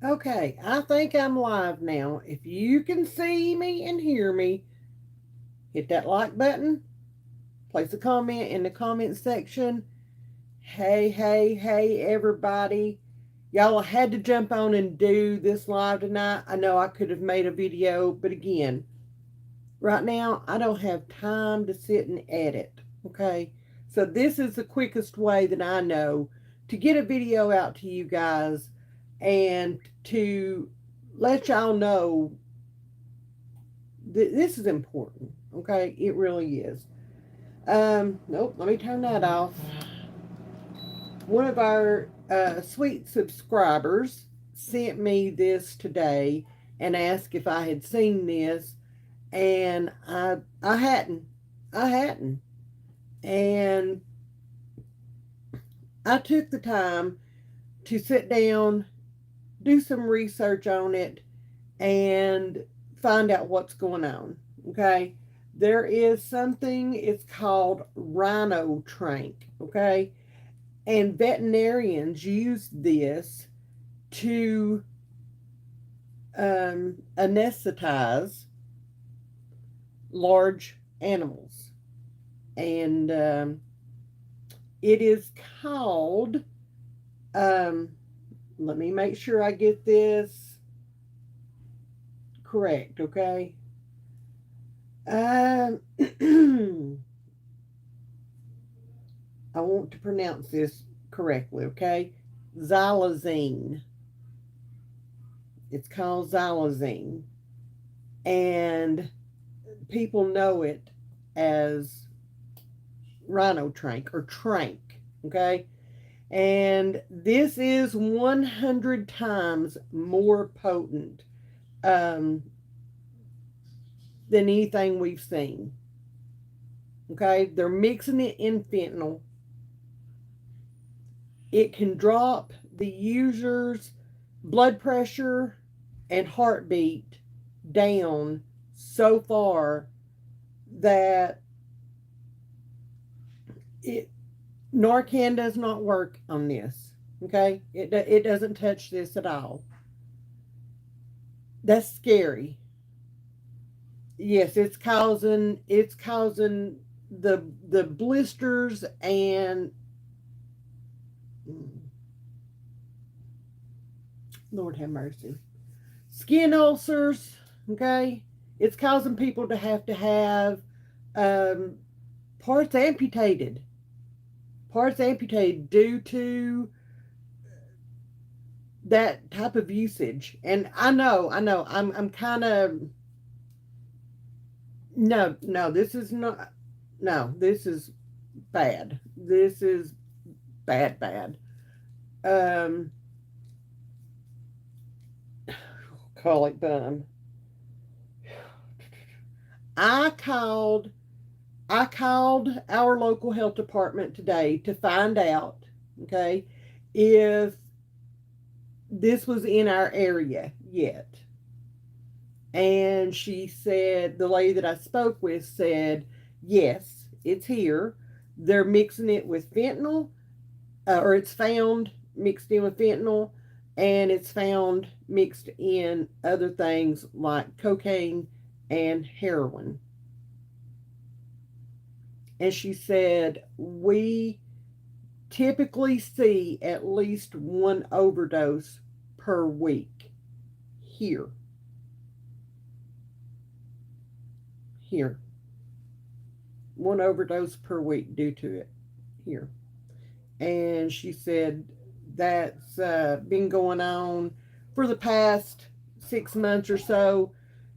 Okay, I think I'm live now. If you can see me and hear me, hit that like button, place a comment in the comment section. Hey, hey, hey, everybody. Y'all had to jump on and do this live tonight. I know I could have made a video, but again, right now I don't have time to sit and edit. Okay, so this is the quickest way that I know to get a video out to you guys and to let y'all know this is important. Okay, it really is. Nope, let me turn that off. One of our sweet subscribers sent me this today and asked if I had seen this, and I hadn't. I hadn't. And I took the time to sit down, do some research on it, and find out what's going on. Okay. There is something, it's called rhino trank. Okay. And veterinarians use this to anesthetize large animals. And it is called, um, let me make sure I get this correct, okay? Um, I want to pronounce this correctly, okay? Xylazine. It's called xylazine. And people know it as rhino trank or trank, okay? And this is 100 times more potent um, than anything we've seen. Okay, they're mixing it in fentanyl. It can drop the user's blood pressure and heartbeat down so far that it Narcan does not work on this. Okay, it doesn't touch this at all. That's scary. Yes, it's causing the blisters and Lord have mercy, skin ulcers. Okay, it's causing people to have um, parts amputated, due to that type of usage. And I'm kind of no, this is not. No, this is bad. This is bad, bad. Um, call it bum. I called. I called our local health department today to find out, okay, if this was in our area yet. And she said, the lady that I spoke with said, yes, it's here. They're mixing it with fentanyl, or it's found mixed in with fentanyl, and it's found mixed in other things like cocaine and heroin. And she said, we typically see at least one overdose per week here. Here. One overdose per week due to it here. And she said that's been going on for the past 6 months or so.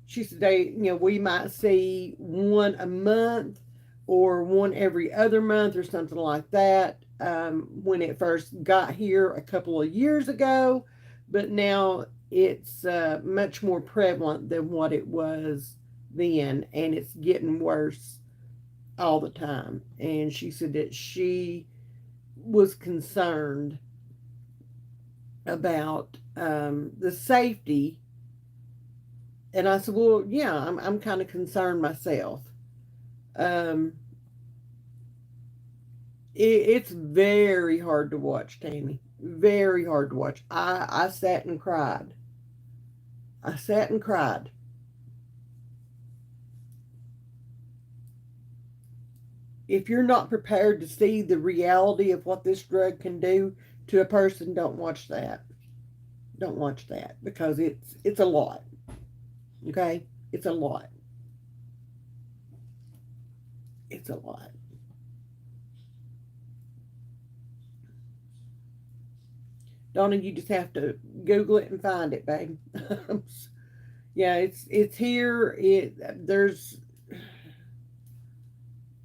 She said we might see one a month or one every other month or something like that when it first got here a couple of years ago, but now it's much more prevalent than what it was then, and it's getting worse all the time. And she said that she was concerned about the safety. And I said, well, yeah, I'm kind of concerned myself. Um, it's very hard to watch, Tammy. very hard to watch. I sat and cried. I sat and cried. If you're not prepared to see the reality of what this drug can do to a person, don't watch that. Don't watch that because it's a lot. Okay? It's a lot. It's a lot. Donna, you just have to Google it and find it, babe. Yeah, it's here. There's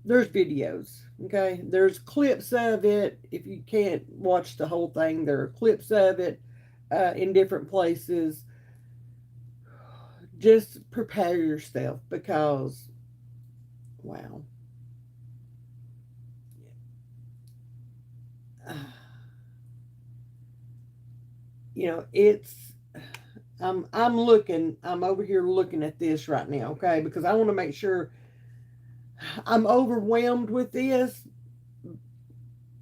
videos. Okay, there's clips of it. If you can't watch the whole thing, there are clips of it in different places. Just prepare yourself because, wow, you know it's. I'm over here looking at this right now, okay? Because I want to make sure I'm overwhelmed with this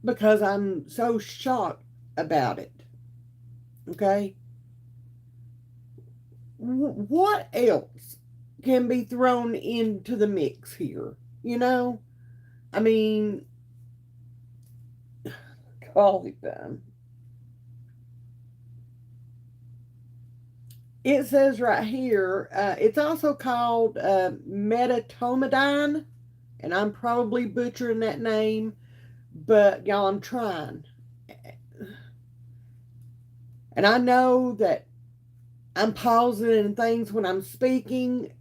because I'm so shocked about it. Okay? What else can be thrown into the mix here? You know? I mean, golly, it says right here, it's also called metatomidine, and I'm probably butchering that name, but y'all, I'm trying. And I know that I'm pausing and things when I'm speaking.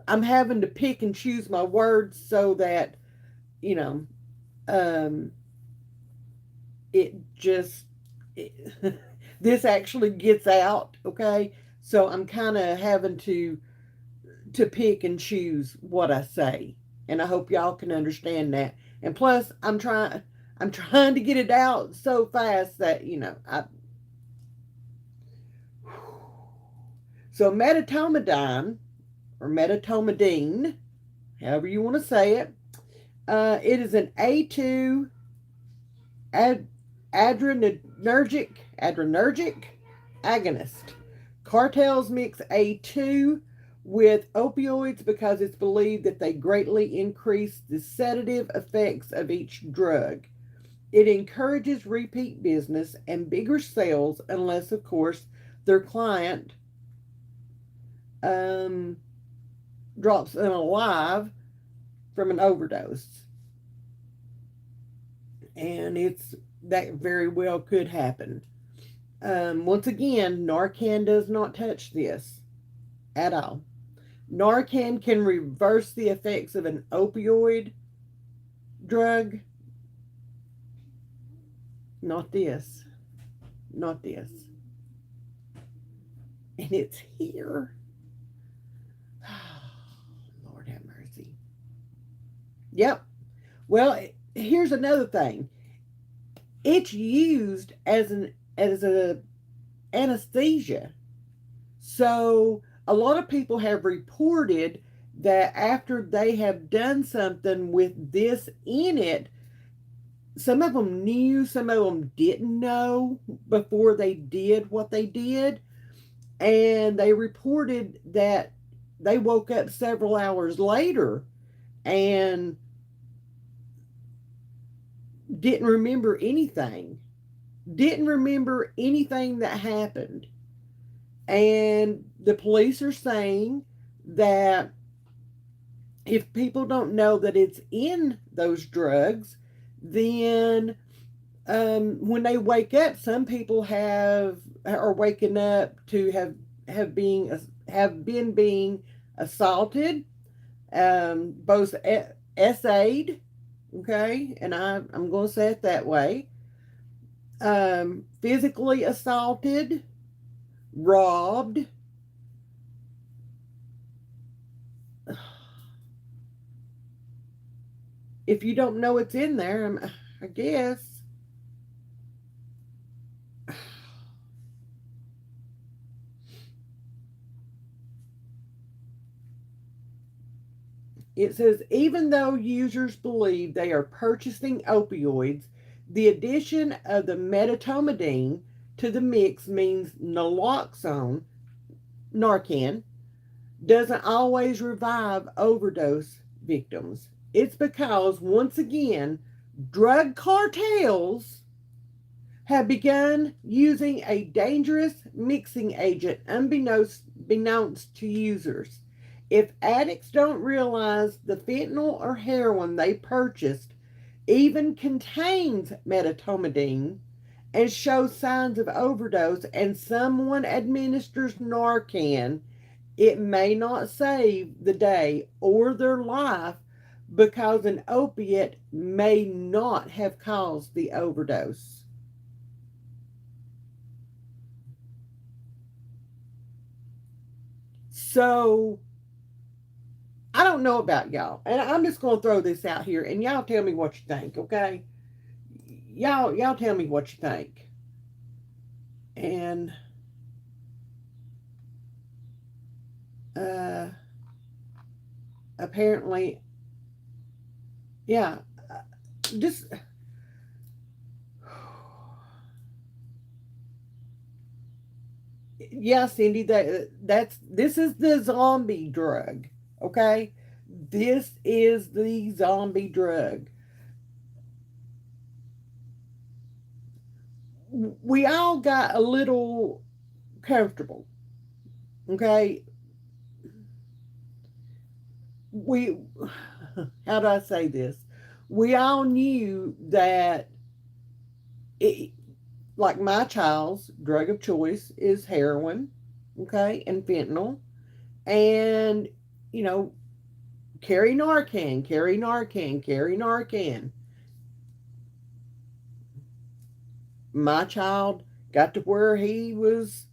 I'm having to pick and choose my words so that, you know, um, it just, it, this actually gets out, okay? So I'm kind of having to pick and choose what I say. And I hope y'all can understand that. And plus, I'm trying to get it out so fast that, so metatomidine or metatomidine, however you want to say it, it is an A2 ad, adrenergic agonist. Cartels mix A2 with opioids because it's believed that they greatly increase the sedative effects of each drug. It encourages repeat business and bigger sales, unless, of course, their client um, drops them alive from an overdose. And it's that very well could happen. Once again, Narcan does not touch this at all. Narcan can reverse the effects of an opioid drug. Not this. Not this. And it's here. Lord have mercy. Yep. Well, here's another thing. It's used as a anesthesia. So a lot of people have reported that after they have done something with this in it, some of them knew, some of them didn't know before they did what they did. And they reported that they woke up several hours later and didn't remember anything. Didn't remember anything that happened. And the police are saying that if people don't know that it's in those drugs, then when they wake up, some people are waking up to have been being assaulted, both essayed, okay, and I'm going to say it that way, physically assaulted, robbed. If you don't know it's in there, I guess. It says even though users believe they are purchasing opioids, The addition of the medetomidine to the mix means naloxone, Narcan, doesn't always revive overdose victims. It's because, once again, drug cartels have begun using a dangerous mixing agent unbeknownst to users. If addicts don't realize the fentanyl or heroin they purchased even contains medetomidine and shows signs of overdose and someone administers Narcan, it may not save the day or their life because an opiate may not have caused the overdose. So, I don't know about y'all, and I'm just going to throw this out here, and y'all tell me what you think, okay? Y'all tell me what you think. And uh, apparently, yeah, just yeah, Cindy, that's this is the zombie drug, okay? This is the zombie drug. We all got a little comfortable, okay? We, how do I say this? We all knew that, it, like my child's drug of choice is heroin, okay, and fentanyl, and you know, carry Narcan, carry Narcan, carry Narcan. My child got to where he was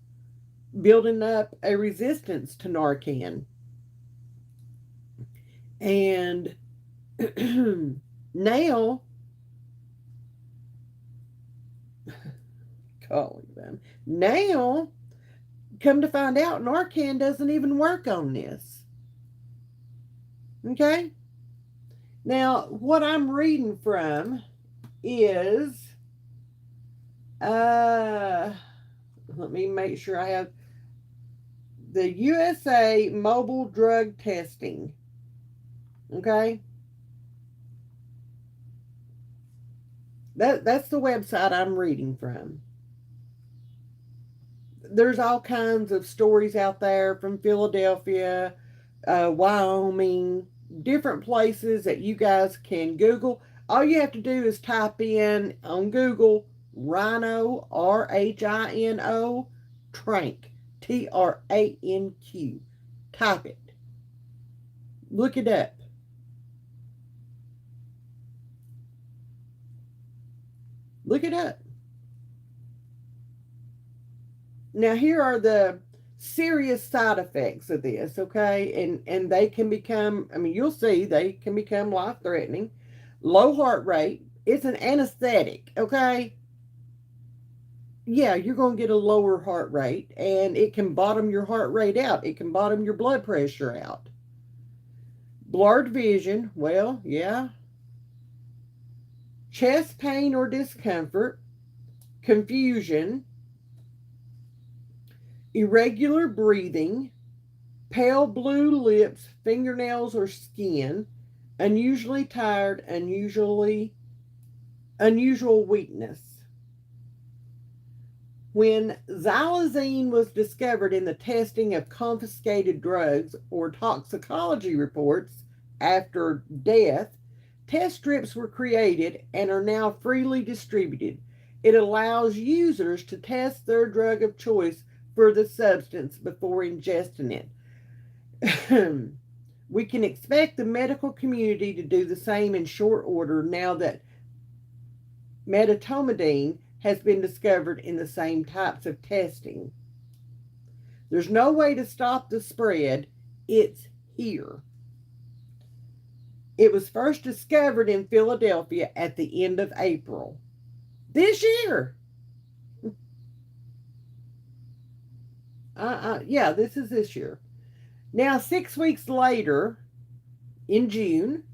building up a resistance to Narcan. And now, calling them, now, come to find out, Narcan doesn't even work on this. Okay? Now, what I'm reading from is, let me make sure I have the USA Mobile Drug Testing. Okay? That's the website I'm reading from. There's all kinds of stories out there from Philadelphia, Wyoming, different places that you guys can Google. All you have to do is type in on Google Rhino, RHINO, Tranq, TRANQ. Type it. Look it up. Look it up. Now, here are the serious side effects of this, okay? And they can become, I mean, you'll see, they can become life threatening. Low heart rate. It's an anesthetic, okay? Yeah, you're going to get a lower heart rate, and it can bottom your heart rate out. It can bottom your blood pressure out. Blurred vision. Well, yeah. Chest pain or discomfort. Confusion. Irregular breathing, pale blue lips, fingernails, or skin, unusually tired, unusual weakness. When xylazine was discovered in the testing of confiscated drugs or toxicology reports after death, test strips were created and are now freely distributed. It allows users to test their drug of choice for the substance before ingesting it. We can expect the medical community to do the same in short order now that medetomidine has been discovered in the same types of testing. There's no way to stop the spread. It's here. It was first discovered in Philadelphia at the end of April this year. Yeah, this is this year. Now, 6 weeks later, in June,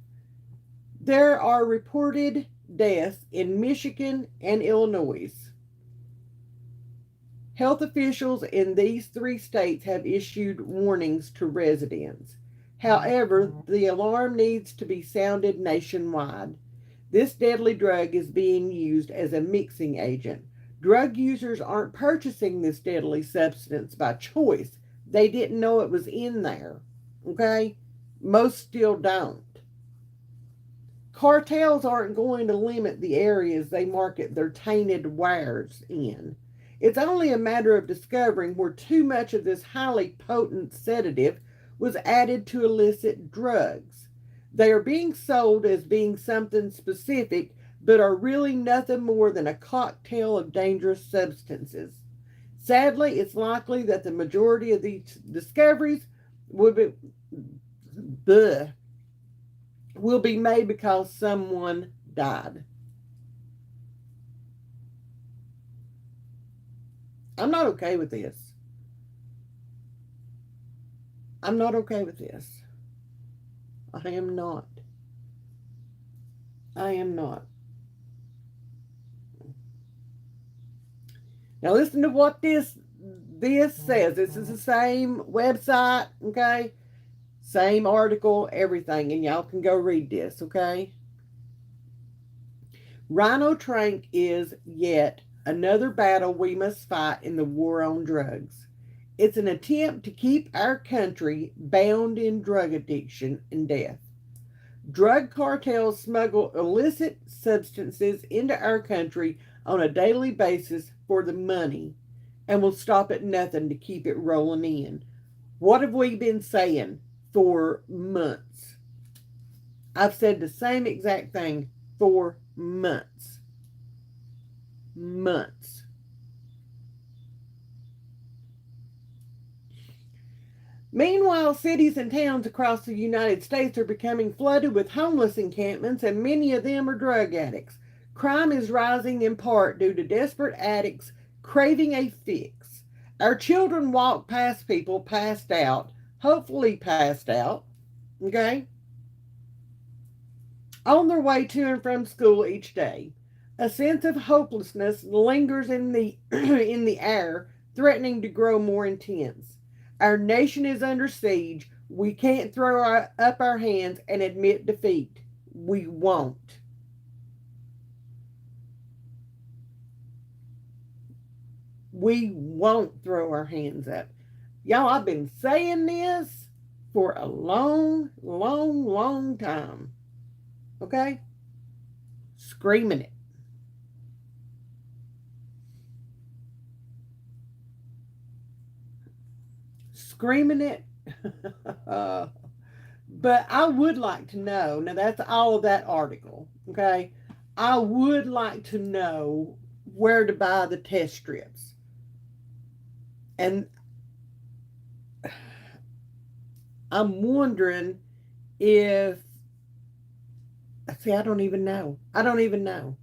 there are reported deaths in Michigan and Illinois. Health officials in these three states have issued warnings to residents. However, the alarm needs to be sounded nationwide. This deadly drug is being used as a mixing agent. Drug users aren't purchasing this deadly substance by choice. They didn't know it was in there. Okay? Most still don't. Cartels aren't going to limit the areas they market their tainted wares in. It's only a matter of discovering where too much of this highly potent sedative was added to illicit drugs. They are being sold as being something specific, but are really nothing more than a cocktail of dangerous substances. Sadly, it's likely that the majority of these discoveries will be, bleh, will be made because someone died. I'm not okay with this. I'm not okay with this. I am not. I am not. Now listen to what this says. This is the same website, okay? Same article, everything, and y'all can go read this, okay? Rhino Trank is yet another battle we must fight in the war on drugs. It's an attempt to keep our country bound in drug addiction and death. Drug cartels smuggle illicit substances into our country on a daily basis for the money and will stop at nothing to keep it rolling in. What have we been saying for months? I've said the same exact thing for months. Months. Meanwhile, cities and towns across the United States are becoming flooded with homeless encampments, and many of them are drug addicts. Crime is rising in part due to desperate addicts craving a fix. Our children walk past people passed out, hopefully passed out, okay, on their way to and from school each day. A sense of hopelessness lingers in the in the air, threatening to grow more intense. Our nation is under siege. We can't up our hands and admit defeat. We won't. We won't throw our hands up. Y'all, I've been saying this for a long, long, long time. Okay? Screaming it. Screaming it. But I would like to know. Now, that's all of that article. Okay? I would like to know where to buy the test strips. And I'm wondering if. See, I don't even know. I don't even know.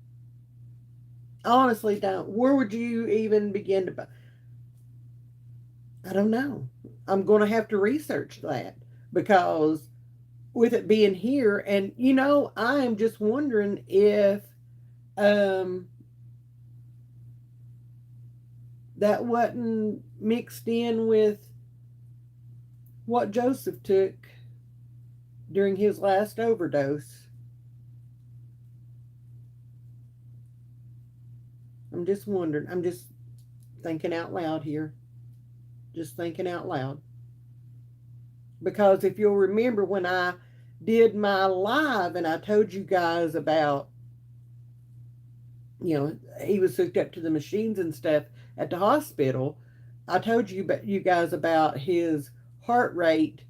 I honestly don't. Where would you even begin to buy? I don't know. I'm going to have to research that because with it being here, and I am just wondering if um, that wasn't mixed in with what Joseph took during his last overdose. I'm just wondering. I'm just thinking out loud here. Just thinking out loud. Because if you'll remember when I did my live and I told you guys about, he was hooked up to the machines and stuff at the hospital, I told you guys about his heart rate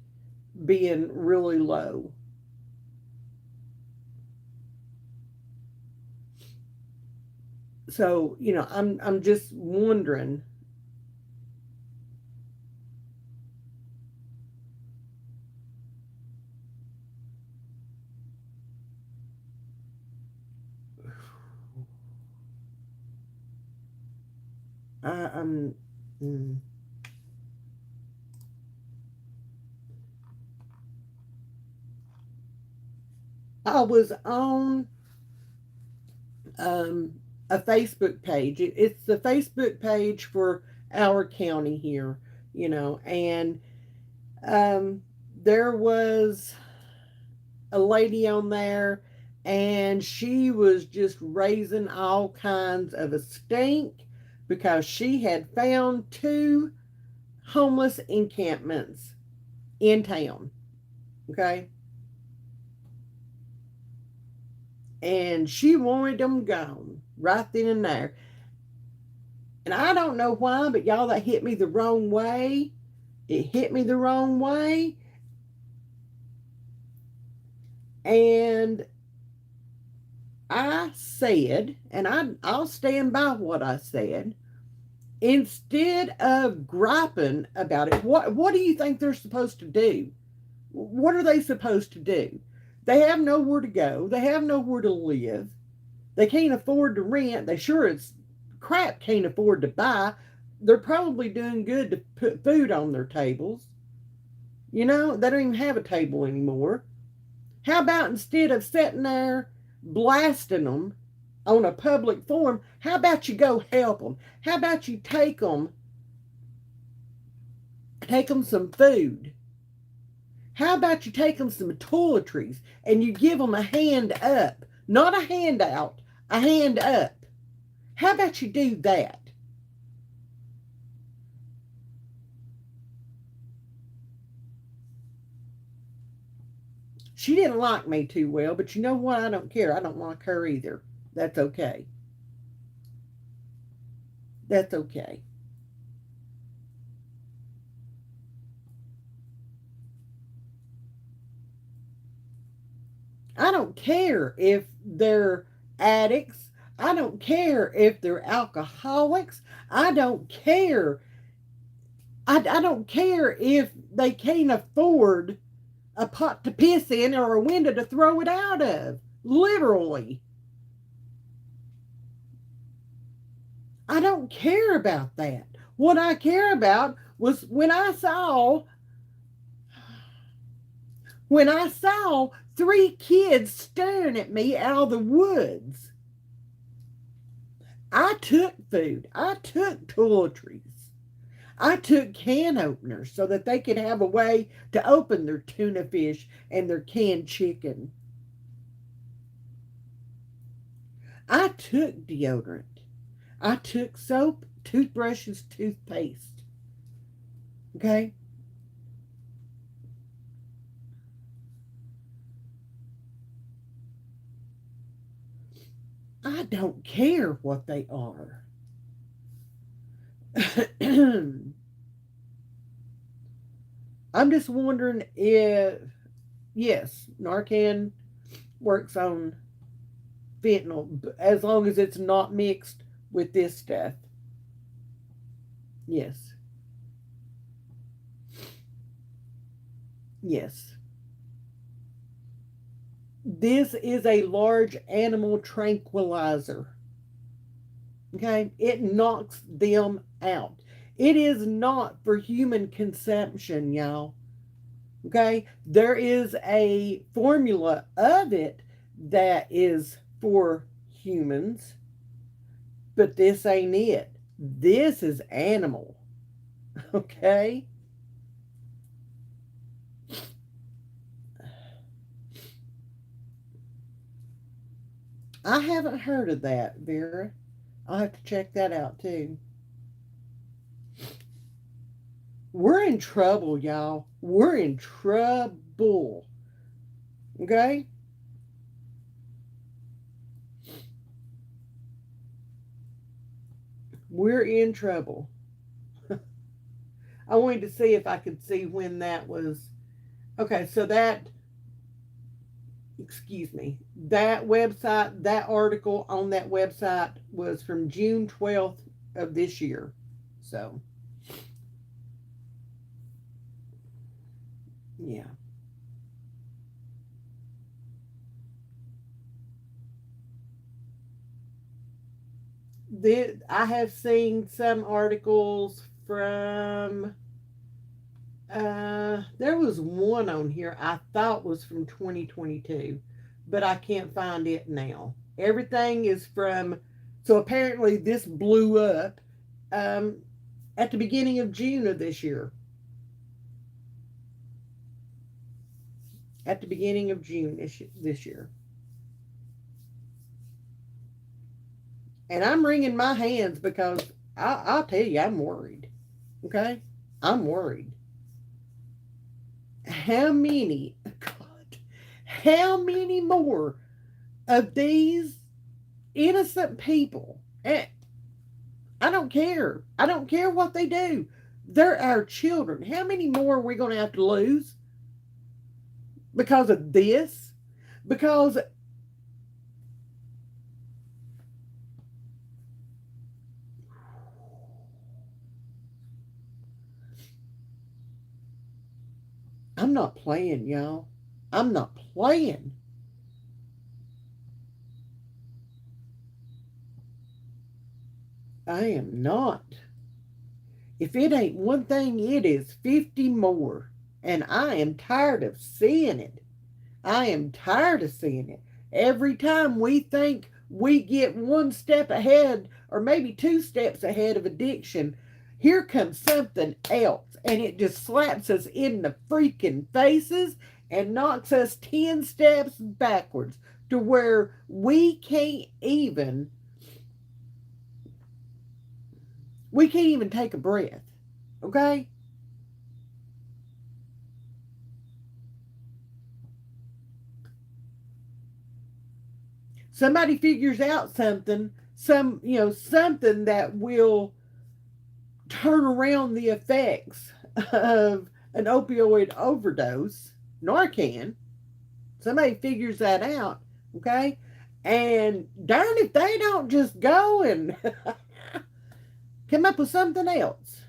being really low. So, I'm just wondering. I'm. I was on um, a Facebook page. It's the Facebook page for our county here, and um, there was a lady on there, and she was just raising all kinds of a stink because she had found two homeless encampments in town. Okay. And she wanted them gone right then and there. And I don't know why, but y'all, that hit me the wrong way. It hit me the wrong way. And I said, and I'll stand by what I said, instead of griping about it, what do you think they're supposed to do? What are they supposed to do? They have nowhere to go. They have nowhere to live. They can't afford to rent. They sure as crap can't afford to buy. They're probably doing good to put food on their tables. They don't even have a table anymore. How about instead of sitting there blasting them on a public forum, how about you go help them? How about you take them some food? How about you take them some toiletries and you give them a hand up? Not a handout, a hand up. How about you do that? She didn't like me too well, but you know what? I don't care. I don't like her either. That's okay. That's okay. I don't care if they're addicts. I don't care if they're alcoholics. I don't care. I don't care if they can't afford a pot to piss in or a window to throw it out of. Literally. I don't care about that. What I care about was when I saw three kids staring at me out of the woods. I took food. I took toiletries. I took can openers so that they could have a way to open their tuna fish and their canned chicken. I took deodorant. I took soap, toothbrushes, toothpaste. Okay? I don't care what they are. I'm just wondering if, yes, Narcan works on fentanyl as long as it's not mixed with this stuff. Yes, yes. This is a large animal tranquilizer. Okay, it knocks them out. It is not for human consumption, y'all. Okay, there is a formula of it that is for humans, but this ain't it. This is animal. Okay, I haven't heard of that, Vera. I'll have to check that out too. We're in trouble, y'all. We're in trouble. Okay? We're in trouble. I wanted to see if I could see when that was. Okay, so excuse me, that website, that article on that website was from June 12th of this year. So, yeah. I have seen some articles from there was one on here I thought was from 2022, but I can't find it now. Everything is from, so apparently this blew up um, at the beginning of June of this year. At the beginning of June this year. And I'm wringing my hands because I'll tell you, I'm worried. Okay? I'm worried. How many, God, how many more of these innocent people? I don't care. I don't care what they do. They're our children. How many more are we going to have to lose because of this? Because I'm not playing, y'all. I'm not playing. I am not. If it ain't one thing, it is 50 more. And I am tired of seeing it. I am tired of seeing it. Every time we think we get one step ahead or maybe two steps ahead of addiction, here comes something else and it just slaps us in the freaking faces and knocks us 10 steps backwards to where we can't even take a breath. Okay? Somebody figures out something that will turn around the effects of an opioid overdose, Narcan. Somebody figures that out, okay? And darn if they don't just go and come up with something else.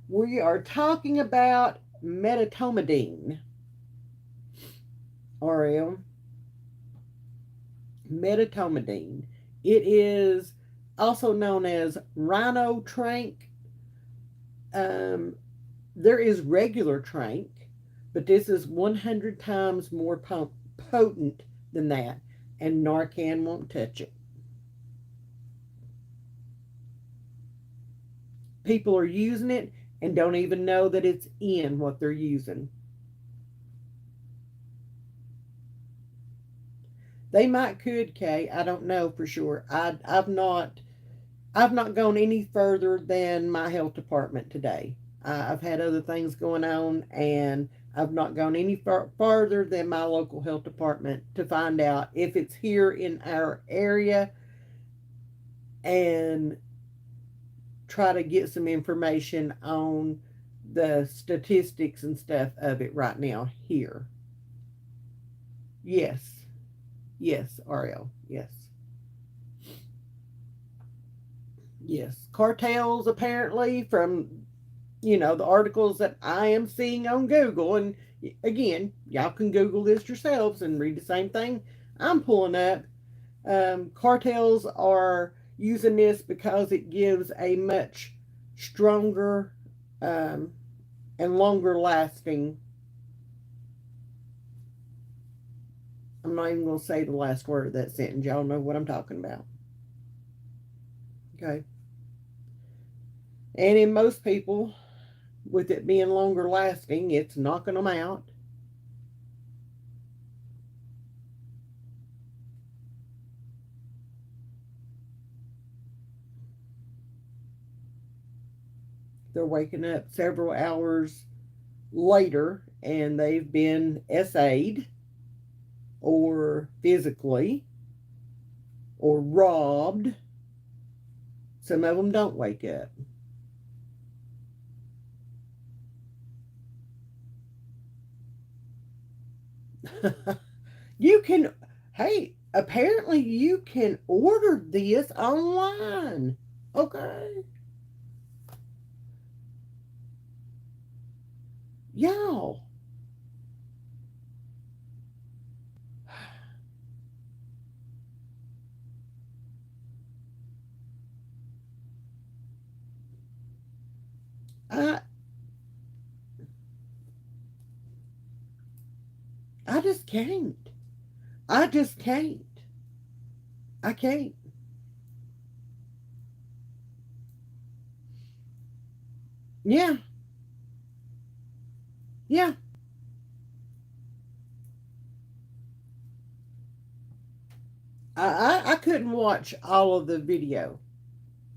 We are talking about metatomidine, RL. Metatomidine. It is also known as rhinotrank. Um, there is regular trank, but this is 100 times more potent than that, and Narcan won't touch it. People are using it and don't even know that it's in what they're using. They might could, Kay. I don't know for sure. I've not gone any further than my health department today. I've had other things going on, and I've not gone any farther than my local health department to find out if it's here in our area and try to get some information on the statistics and stuff of it right now here. Yes, yes, Ariel, yes. Yes, cartels apparently from the articles that I am seeing on Google, and again, y'all can Google this yourselves and read the same thing I'm pulling up. Cartels are using this because it gives a much stronger um, and longer lasting. I'm not even going to say the last word of that sentence. Y'all know what I'm talking about. Okay. And in most people, with it being longer lasting, it's knocking them out. They're waking up several hours later and they've been SA'd or physically or robbed. Some of them don't wake up. You can, hey, apparently you can order this online. Okay. Y'all. I I just can't. I just can't. I can't. Yeah, yeah. I couldn't watch all of the video,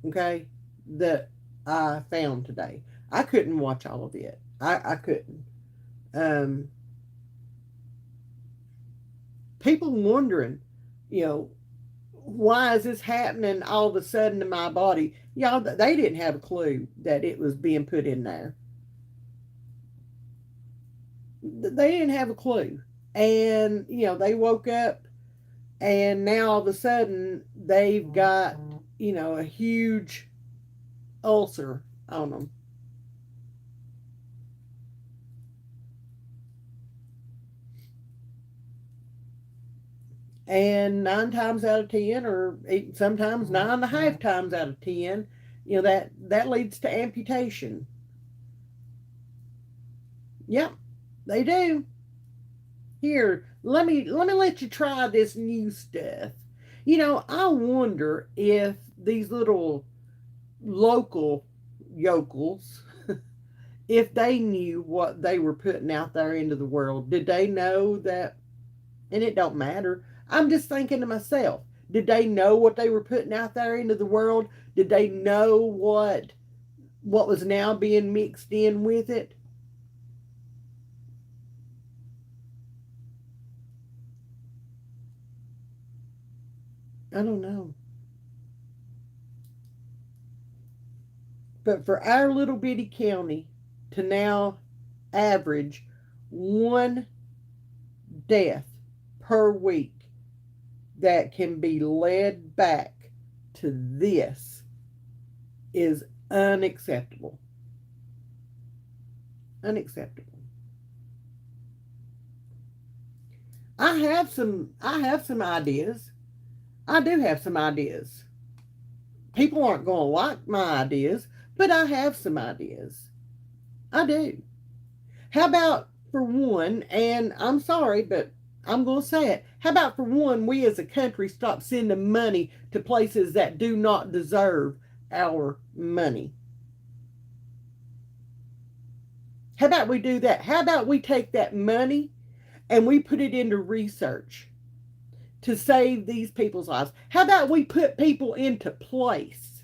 okay, that I found today. I couldn't watch all of it. I couldn't. Um, People wondering, you know, why is this happening all of a sudden to my body? Y'all, they didn't have a clue that it was being put in there. They didn't have a clue. And, they woke up and now all of a sudden they've got, a huge ulcer on them. And 9 times out of 10, or sometimes 9.5 times out of 10, that leads to amputation. Yep, they do. Here, let me let you try this new stuff. I wonder if these little local yokels, if they knew what they were putting out there into the world. Did they know that? And it don't matter. I'm just thinking to myself, did they know what they were putting out there into the world? Did they know what was now being mixed in with it? I don't know. But for our little bitty county to now average one death per week that can be led back to this is unacceptable. Unacceptable. I have some ideas. I do have some ideas. People aren't going to like my ideas, but I have some ideas. I do. How about, for one, and I'm sorry, but I'm going to say it. How about, for one, we as a country stop sending money to places that do not deserve our money? How about we do that? How about we take that money and we put it into research to save these people's lives? How about we put people into place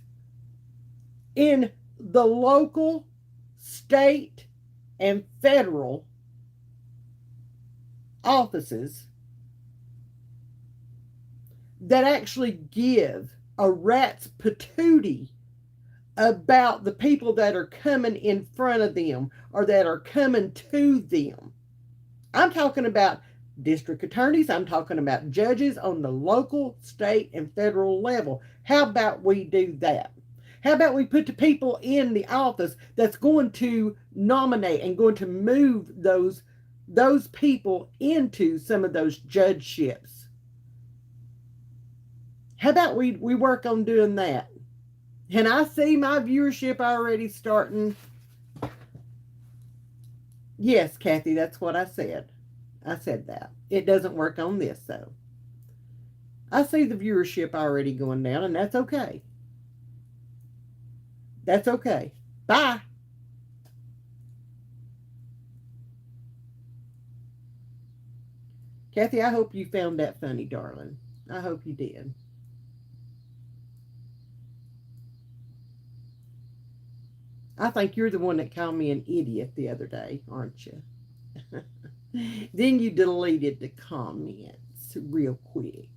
in the local, state, and federal offices that actually give a rat's patootie about the people that are coming in front of them or that are coming to them? I'm talking about district attorneys. I'm talking about judges on the local, state, and federal level. How about we do that? How about we put the people in the office that's going to nominate and going to move those people into some of those judgeships? How about we work on doing that? And I see my viewership already starting. Yes, Kathy, that's what I said. I said that. It doesn't work on this, though. I see the viewership already going down, and that's okay. That's okay. Bye. Kathy, I hope you found that funny, darling. I hope you did. I think you're the one that called me an idiot the other day, aren't you? Then you deleted the comments real quick.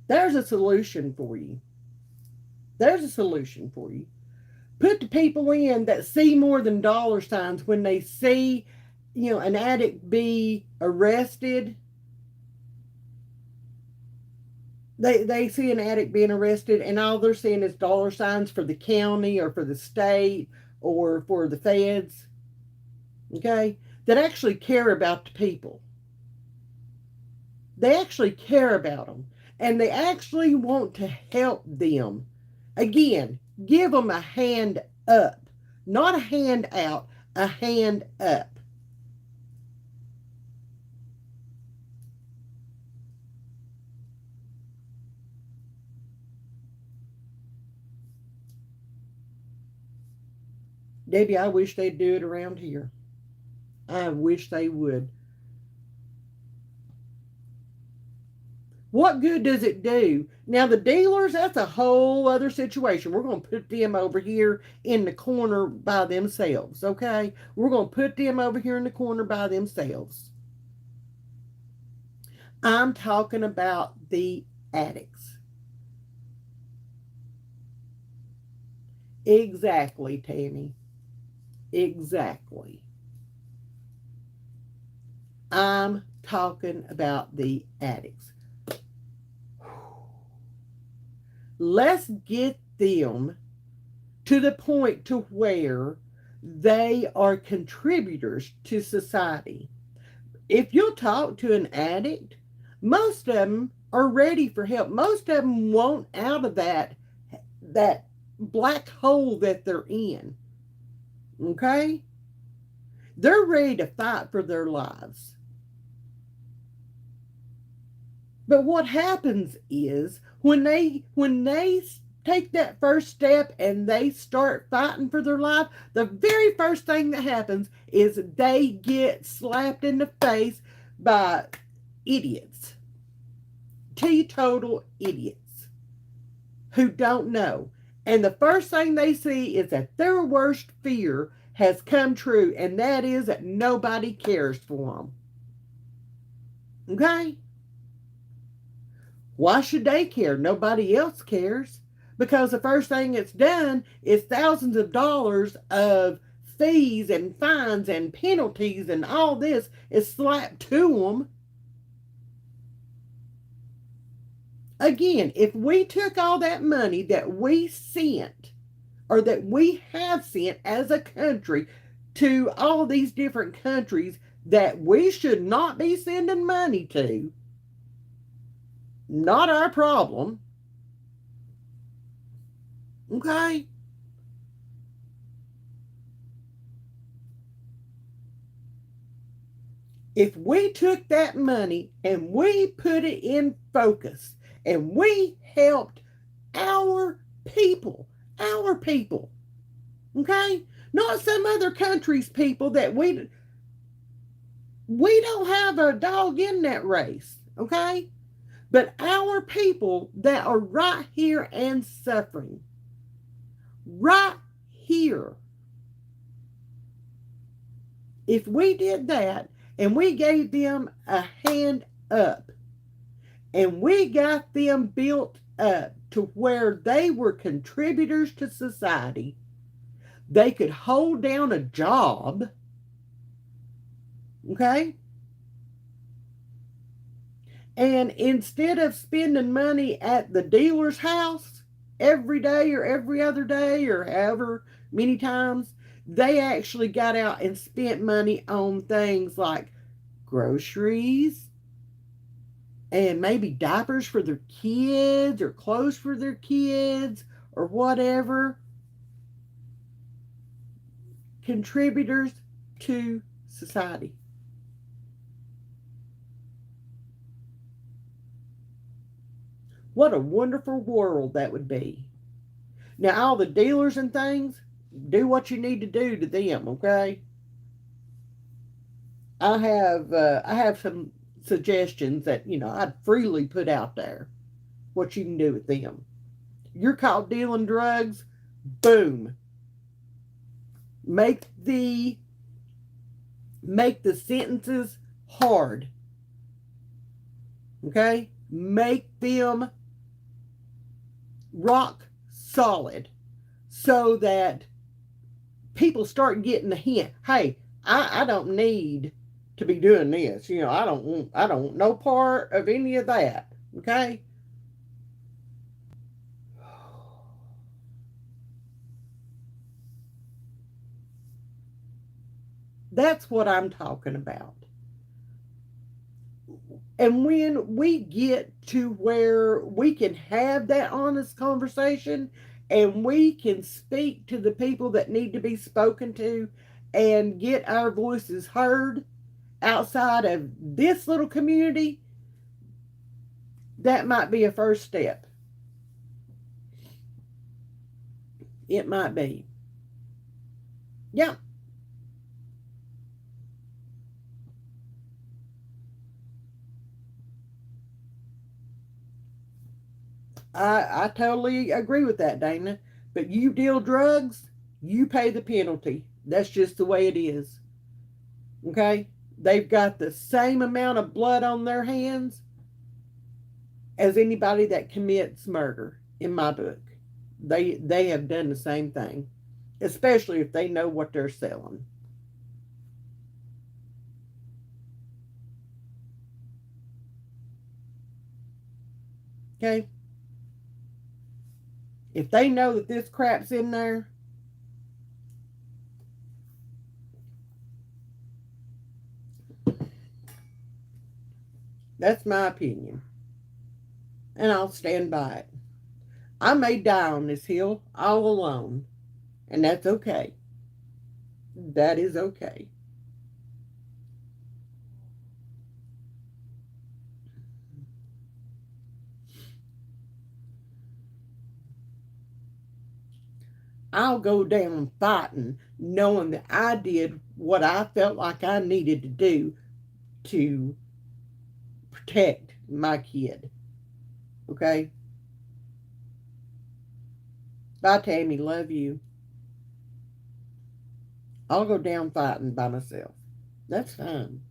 There's a solution for you. There's a solution for you. Put the people in that see more than dollar signs when they see, an addict be arrested. They see an addict being arrested and all they're seeing is dollar signs for the county or for the state or for the feds, okay, that actually care about the people. They actually care about them and they actually want to help them. Again, give them a hand up, not a hand out, a hand up. Debbie, I wish they'd do it around here. I wish they would. What good does it do? Now, the dealers, that's a whole other situation. We're going to put them over here in the corner by themselves, okay? We're going to put them over here in the corner by themselves. I'm talking about the addicts. Exactly, Tammy. Exactly. I'm talking about the addicts. Let's get them to the point to where they are contributors to society. If you'll talk to an addict, most of them are ready for help. Most of them want out of that black hole that they're in. Okay? They're ready to fight for their lives. But what happens is when they take that first step and they start fighting for their life, the very first thing that happens is they get slapped in the face by idiots, teetotal idiots who don't know. And the first thing they see is that their worst fear has come true, and that is that nobody cares for them. Okay? Why should they care? Nobody else cares. Because the first thing it's done is thousands of dollars of fees and fines and penalties and all this is slapped to them. Again, if we took all that money that we sent or that we have sent as a country to all these different countries that we should not be sending money to, not our problem. Okay? If we took that money and we put it in focus and we helped our people, okay? Not some other country's people that we don't have a dog in that race, okay? But our people that are right here and suffering, right here. If we did that and we gave them a hand up and we got them built up to where they were contributors to society, they could hold down a job, okay? And instead of spending money at the dealer's house every day or every other day or however many times, they actually got out and spent money on things like groceries and maybe diapers for their kids or clothes for their kids or whatever. Contributors to society. What a wonderful world that would be. Now, all the dealers and things, do what you need to do to them, okay? I have some suggestions that I'd freely put out there. What you can do with them. You're caught dealing drugs, boom. Make the sentences hard. Okay? Make them rock solid so that people start getting the hint. Hey, I don't need to be doing this. I don't want no part of any of that. Okay? That's what I'm talking about. And when we get to where we can have that honest conversation and we can speak to the people that need to be spoken to and get our voices heard outside of this little community, that might be a first step. It might be. Yeah, I totally agree with that, Dana. But you deal drugs, you pay the penalty. That's just the way it is. Okay? They've got the same amount of blood on their hands as anybody that commits murder in my book. They have done the same thing, especially if they know what they're selling. Okay? If they know that this crap's in there, that's my opinion. And I'll stand by it. I may die on this hill all alone, and that's okay. That is okay. I'll go down fighting, knowing that I did what I felt like I needed to do to protect my kid. Okay? Bye, Tammy. Love you. I'll go down fighting by myself. That's fine.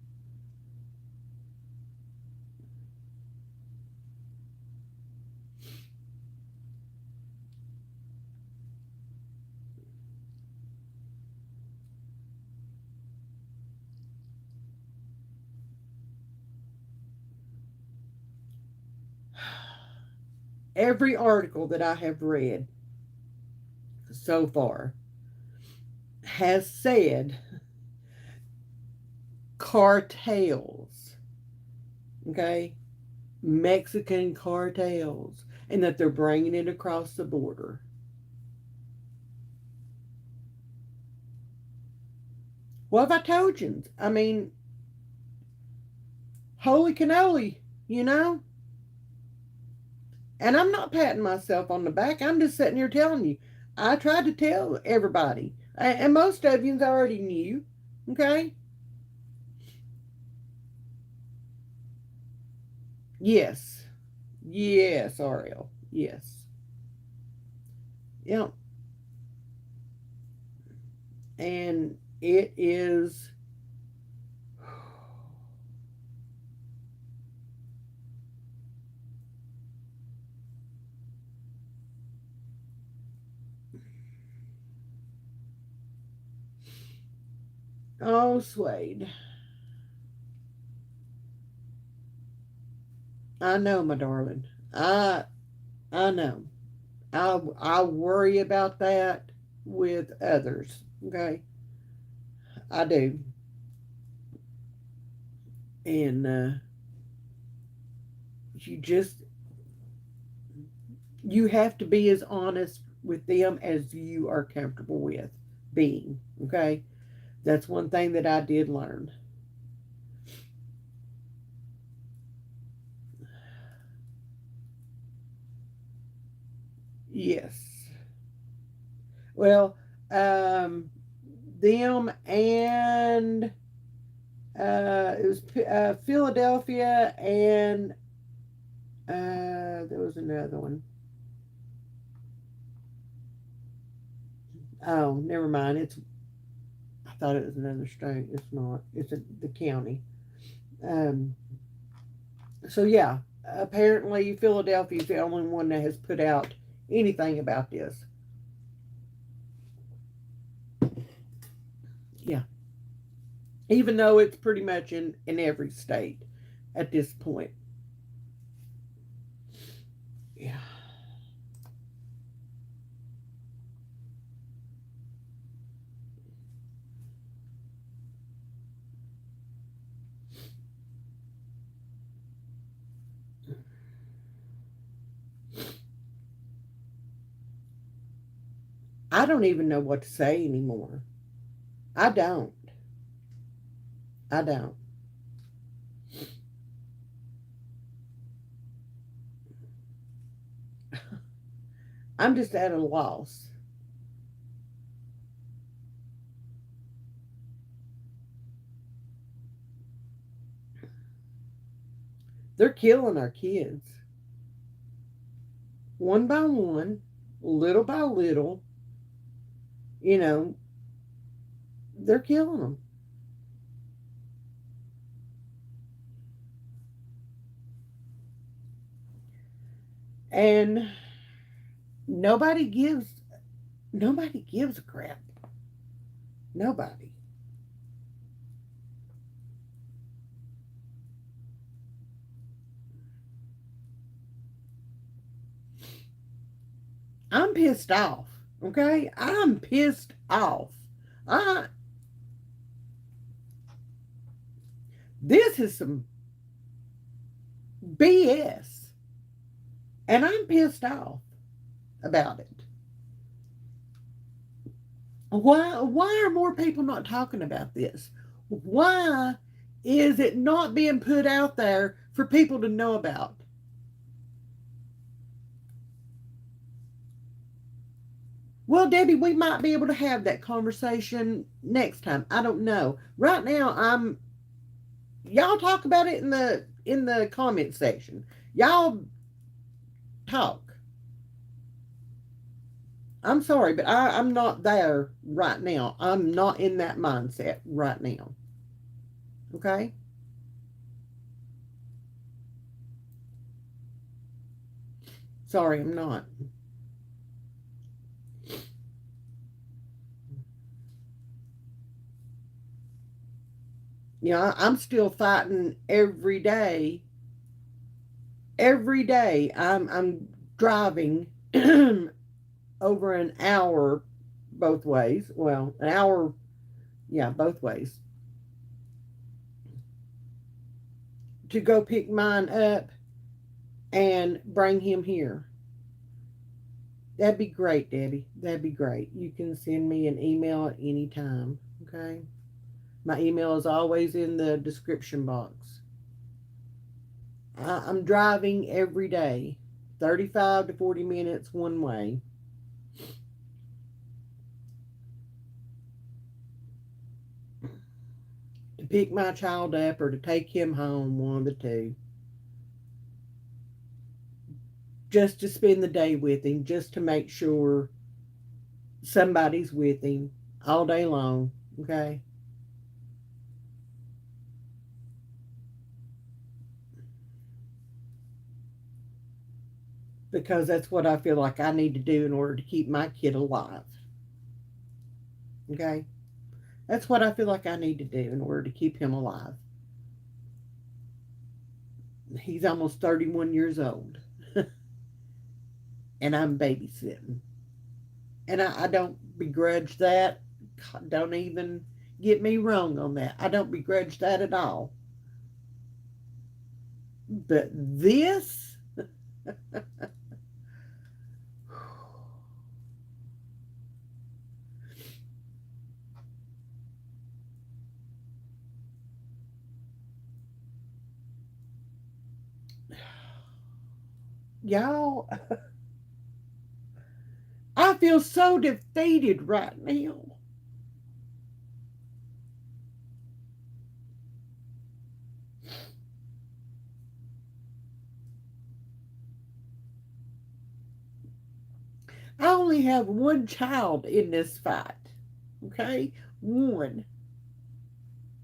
Every article that I have read so far has said cartels, okay? Mexican cartels, and that they're bringing it across the border. What have I told you? I mean, holy cannoli, you know? And I'm not patting myself on the back. I'm just sitting here telling you. I tried to tell everybody. And most of you already knew. Okay? Yes. Yes, Ariel. Yes. Yep. And it is. Oh, Suede. I know, my darling. I know. I worry about that with others. Okay? I do. And you just you have to be as honest with them as you are comfortable with being. Okay? That's one thing that I did learn. Yes. Well, um, them and it was Philadelphia and there was another one. Oh, never mind. I thought it was another state. It's not. It's the county. Um, so yeah, apparently Philadelphia is the only one that has put out anything about this. Yeah, even though it's pretty much in every state at this point. Yeah, I don't even know what to say anymore. I don't. I don't. I'm just at a loss. They're killing our kids one by one, little by little. You know, they're killing them. And nobody gives nobody gives a crap. Nobody. I'm pissed off. Okay? I'm pissed off. I This is some BS. And I'm pissed off about it. Why are more people not talking about this? Why is it not being put out there for people to know about? Well, Debbie, we might be able to have that conversation next time. I don't know. Right now, y'all talk about it in the comment section. Y'all talk. I'm sorry, but I'm not there right now. I'm not in that mindset right now. Okay? Sorry, I'm not. You know, I'm still fighting every day. Every day I'm driving over an hour both ways. Well, an hour, yeah, both ways to go pick mine up and bring him here. That'd be great, Debbie. That'd be great. You can send me an email at any time. Okay. My email is always in the description box. I'm driving every day, 35 to 40 minutes one way. To pick my child up or to take him home, one of the two. Just to spend the day with him, just to make sure somebody's with him all day long. Okay. Because that's what I feel like I need to do in order to keep my kid alive. Okay? That's what I feel like I need to do in order to keep him alive. He's almost 31 years old, and I'm babysitting. And I don't begrudge that. Don't even get me wrong on that. I don't begrudge that at all. But this, y'all, I feel so defeated right now. I only have one child in this fight. Okay? One.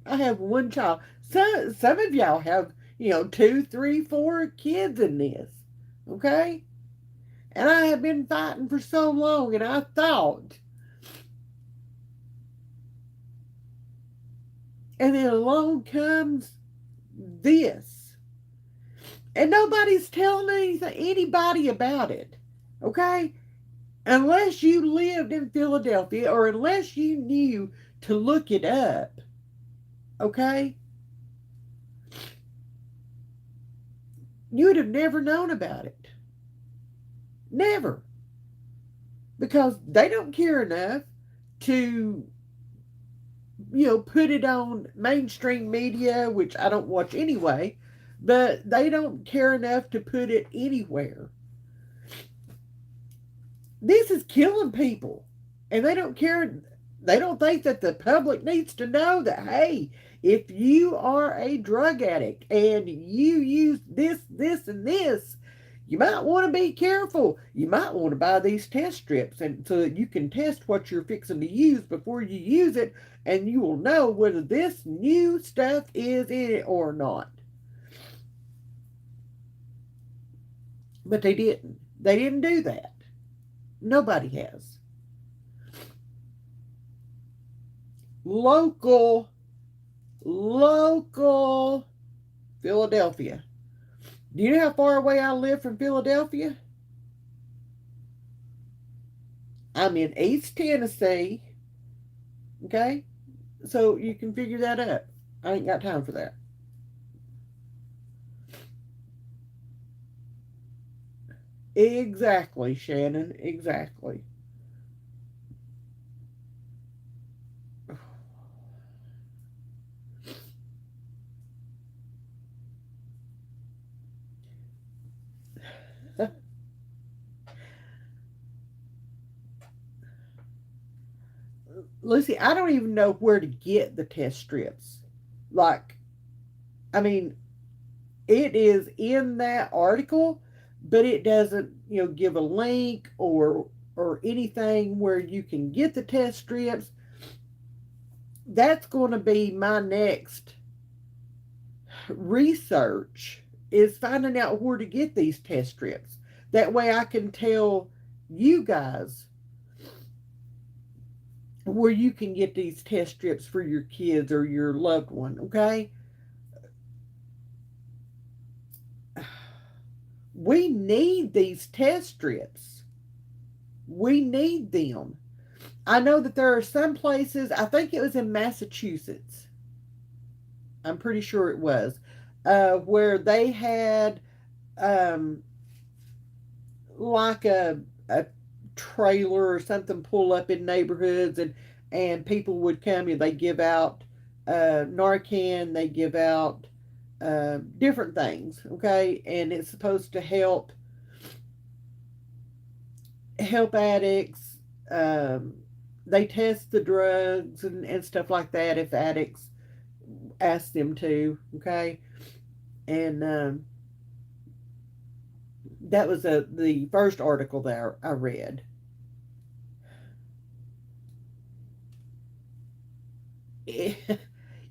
I have one child. Some of y'all have, two, three, four kids in this. Okay? And I have been fighting for so long, and I thought, and then along comes this. And nobody's telling anybody about it. Okay? Unless you lived in Philadelphia or unless you knew to look it up. Okay? You would have never known about it. Never. Because they don't care enough to put it on mainstream media, which I don't watch anyway, but they don't care enough to put it anywhere. This is killing people, and they don't care. They don't think that the public needs to know that, hey, if you are a drug addict and you use this, and this, you might want to be careful. You might want to buy these test strips, and so that you can test what you're fixing to use before you use it, and you will know whether this new stuff is in it or not. But they didn't. They didn't do that. Nobody has. Local, local Philadelphia. Do you know how far away I live from Philadelphia? I'm in East Tennessee. Okay? So you can figure that out. I ain't got time for that. Exactly, Shannon. Exactly. Lucy, I don't even know where to get the test strips. Like, I mean, it is in that article, but it doesn't, give a link or anything where you can get the test strips. That's going to be my next research, is finding out where to get these test strips. That way I can tell you guys where you can get these test strips for your kids or your loved one, okay? We need these test strips. We need them. I know that there are some places, I think it was in Massachusetts. I'm pretty sure it was, where they had um, like a trailer or something pull up in neighborhoods, and people would come and they give out Narcan, they give out different things, okay? And it's supposed to help addicts. They test the drugs and stuff like that if addicts ask them to, okay? And that was the first article that I read.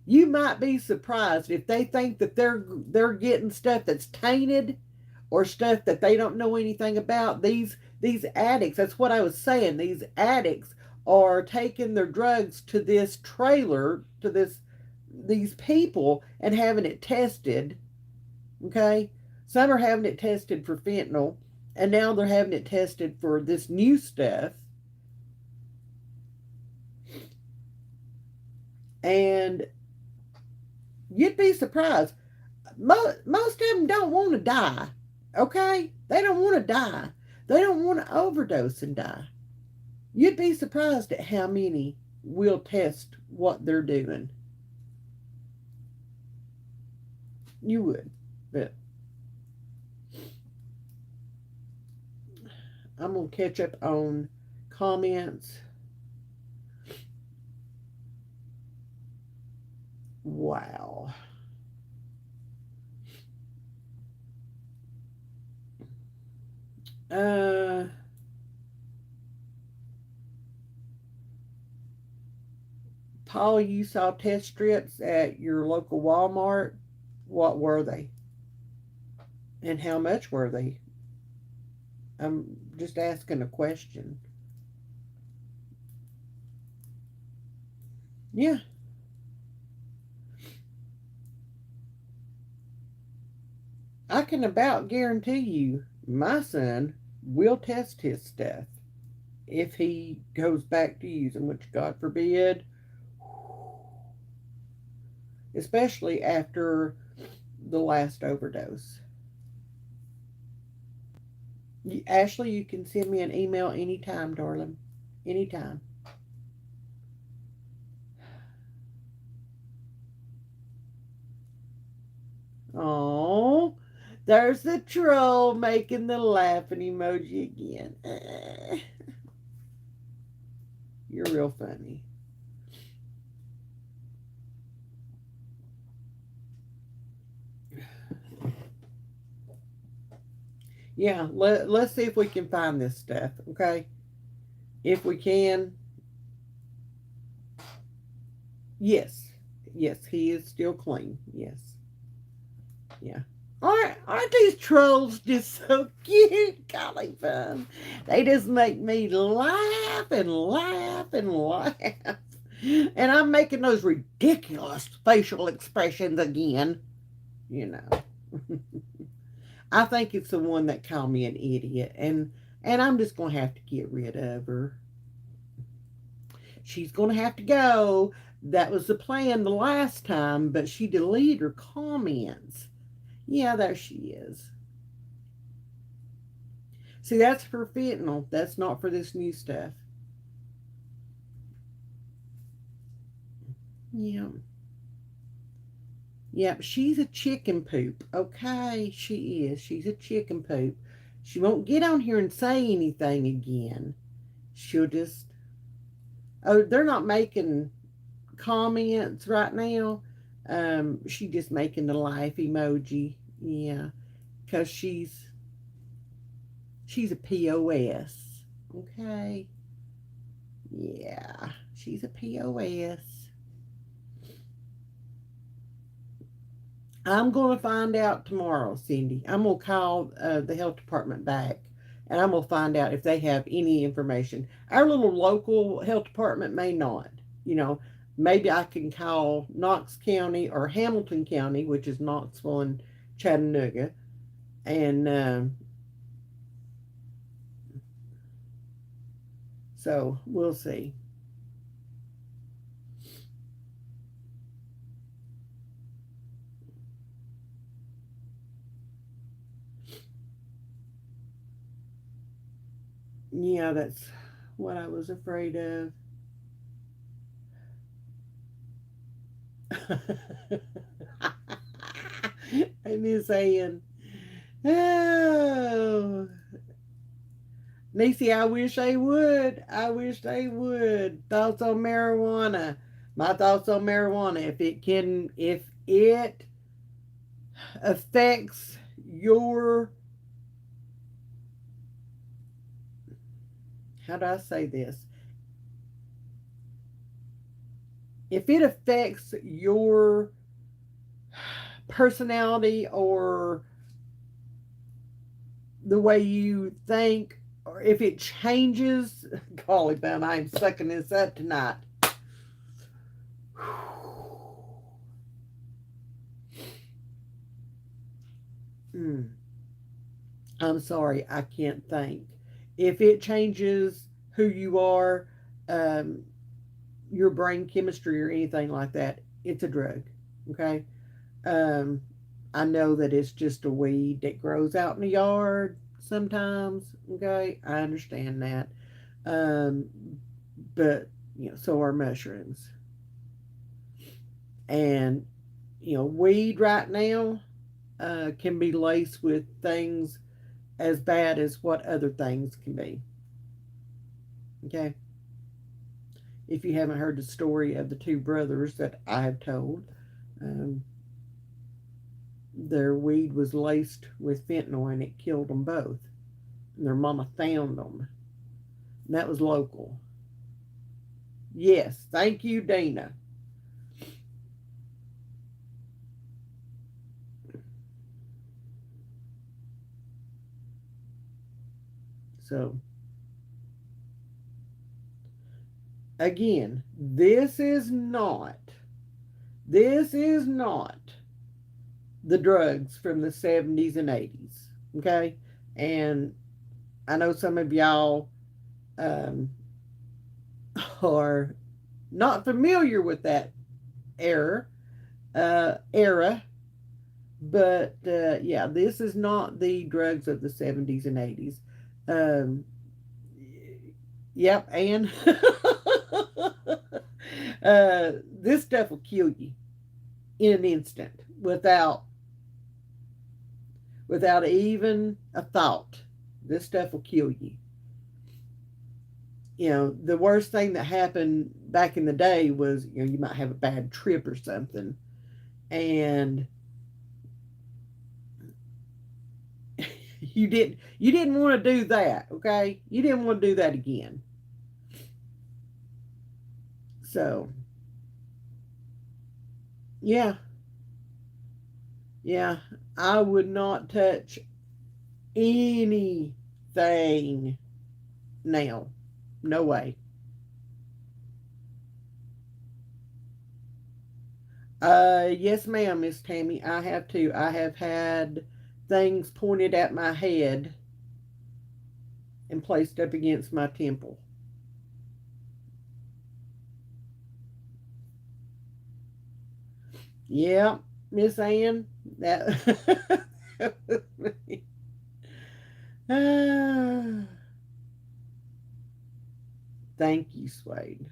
You might be surprised if they think that they're getting stuff that's tainted or stuff that they don't know anything about. These addicts, that's what I was saying. These addicts are taking their drugs to this trailer, to these people, and having it tested. Okay, some are having it tested for fentanyl, and now they're having it tested for this new stuff. And you'd be surprised. Most of them don't want to die. Okay, they don't want to die. They don't want to overdose and die. You'd be surprised at how many will test what they're doing. You would. But I'm going to catch up on comments. Wow. Uh, Paul, you saw test strips at your local Walmart. What were they? And how much were they? I'm just asking a question. Yeah, I can about guarantee you my son will test his stuff if he goes back to using, which God forbid, especially after the last overdose. Ashley, you can send me an email anytime, darling. Anytime. Oh, there's the troll making the laughing emoji again. You're real funny. Yeah, let's see if we can find this stuff, okay? If we can, yes. Yes, he is still clean. Yes. Yeah. Aren't these trolls just so cute? Golly fun. They just make me laugh and laugh and laugh. And I'm making those ridiculous facial expressions again, you know. I think it's the one that called me an idiot, and I'm just gonna have to get rid of her. She's gonna have to go. That was the plan the last time, but she deleted her comments. Yeah, there she is. See, that's for fentanyl. That's not for this new stuff. Yeah. Yep, she's a chicken poop. Okay, she is. She's a chicken poop. She won't get on here and say anything again. She'll just. Oh, they're not making comments right now. She just making the life emoji. Yeah, because she's a POS. Okay. Yeah, she's a POS. I'm going to find out tomorrow, Cindy. I'm going to call the health department back and I'm going to find out if they have any information. Our little local health department may not. You know, maybe I can call Knox County or Hamilton County, which is Knoxville and Chattanooga, and so we'll see. Yeah, that's what I was afraid of. And he's saying, oh, Nisi, I wish they would. I wish they would. Thoughts on marijuana. My thoughts on marijuana. If it affects your, how do I say this? If it affects your personality or the way you think, or if it changes, golly, man, I'm sucking this up tonight. Mm, I'm sorry, I can't think. If it changes who you are, um, your brain chemistry or anything like that, it's a drug. Okay. Um, I know that it's just a weed that grows out in the yard sometimes. Okay. I understand that. Um, but, so are mushrooms. And, weed right now can be laced with things as bad as what other things can be. Okay. If you haven't heard the story of the two brothers that I have told, um, their weed was laced with fentanyl and it killed them both. And their mama found them. And that was local. Yes, thank you, Dana. So, again, this is not the drugs from the 70s and 80s. Okay? And I know some of y'all um, are not familiar with that era, but yeah, this is not the drugs of the 70s and 80s. Um, yep, and this stuff will kill you in an instant without without even a thought. This stuff will kill you. The worst thing that happened back in the day was, you might have a bad trip or something, and you didn't want to do that. Okay, you didn't want to do that again. So yeah, yeah, I would not touch anything now. No way. Yes, ma'am, Miss Tammy. I have too. I have had things pointed at my head and placed up against my temple. Yeah, Miss Ann. That. Ah, thank you, Swade.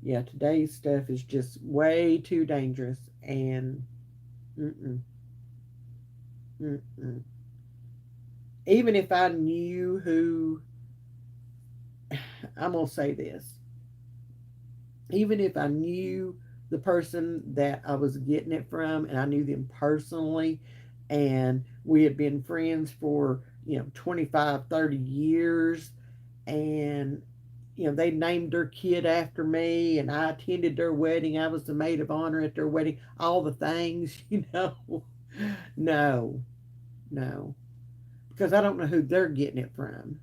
Yeah, today's stuff is just way too dangerous, and mm-mm, mm-mm. Even if I knew who, I'm gonna say this, even if I knew the person that I was getting it from and I knew them personally and we had been friends for, 25, 30 years, and they named their kid after me and I attended their wedding, I was the maid of honor at their wedding, all the things, no, no, because I don't know who they're getting it from.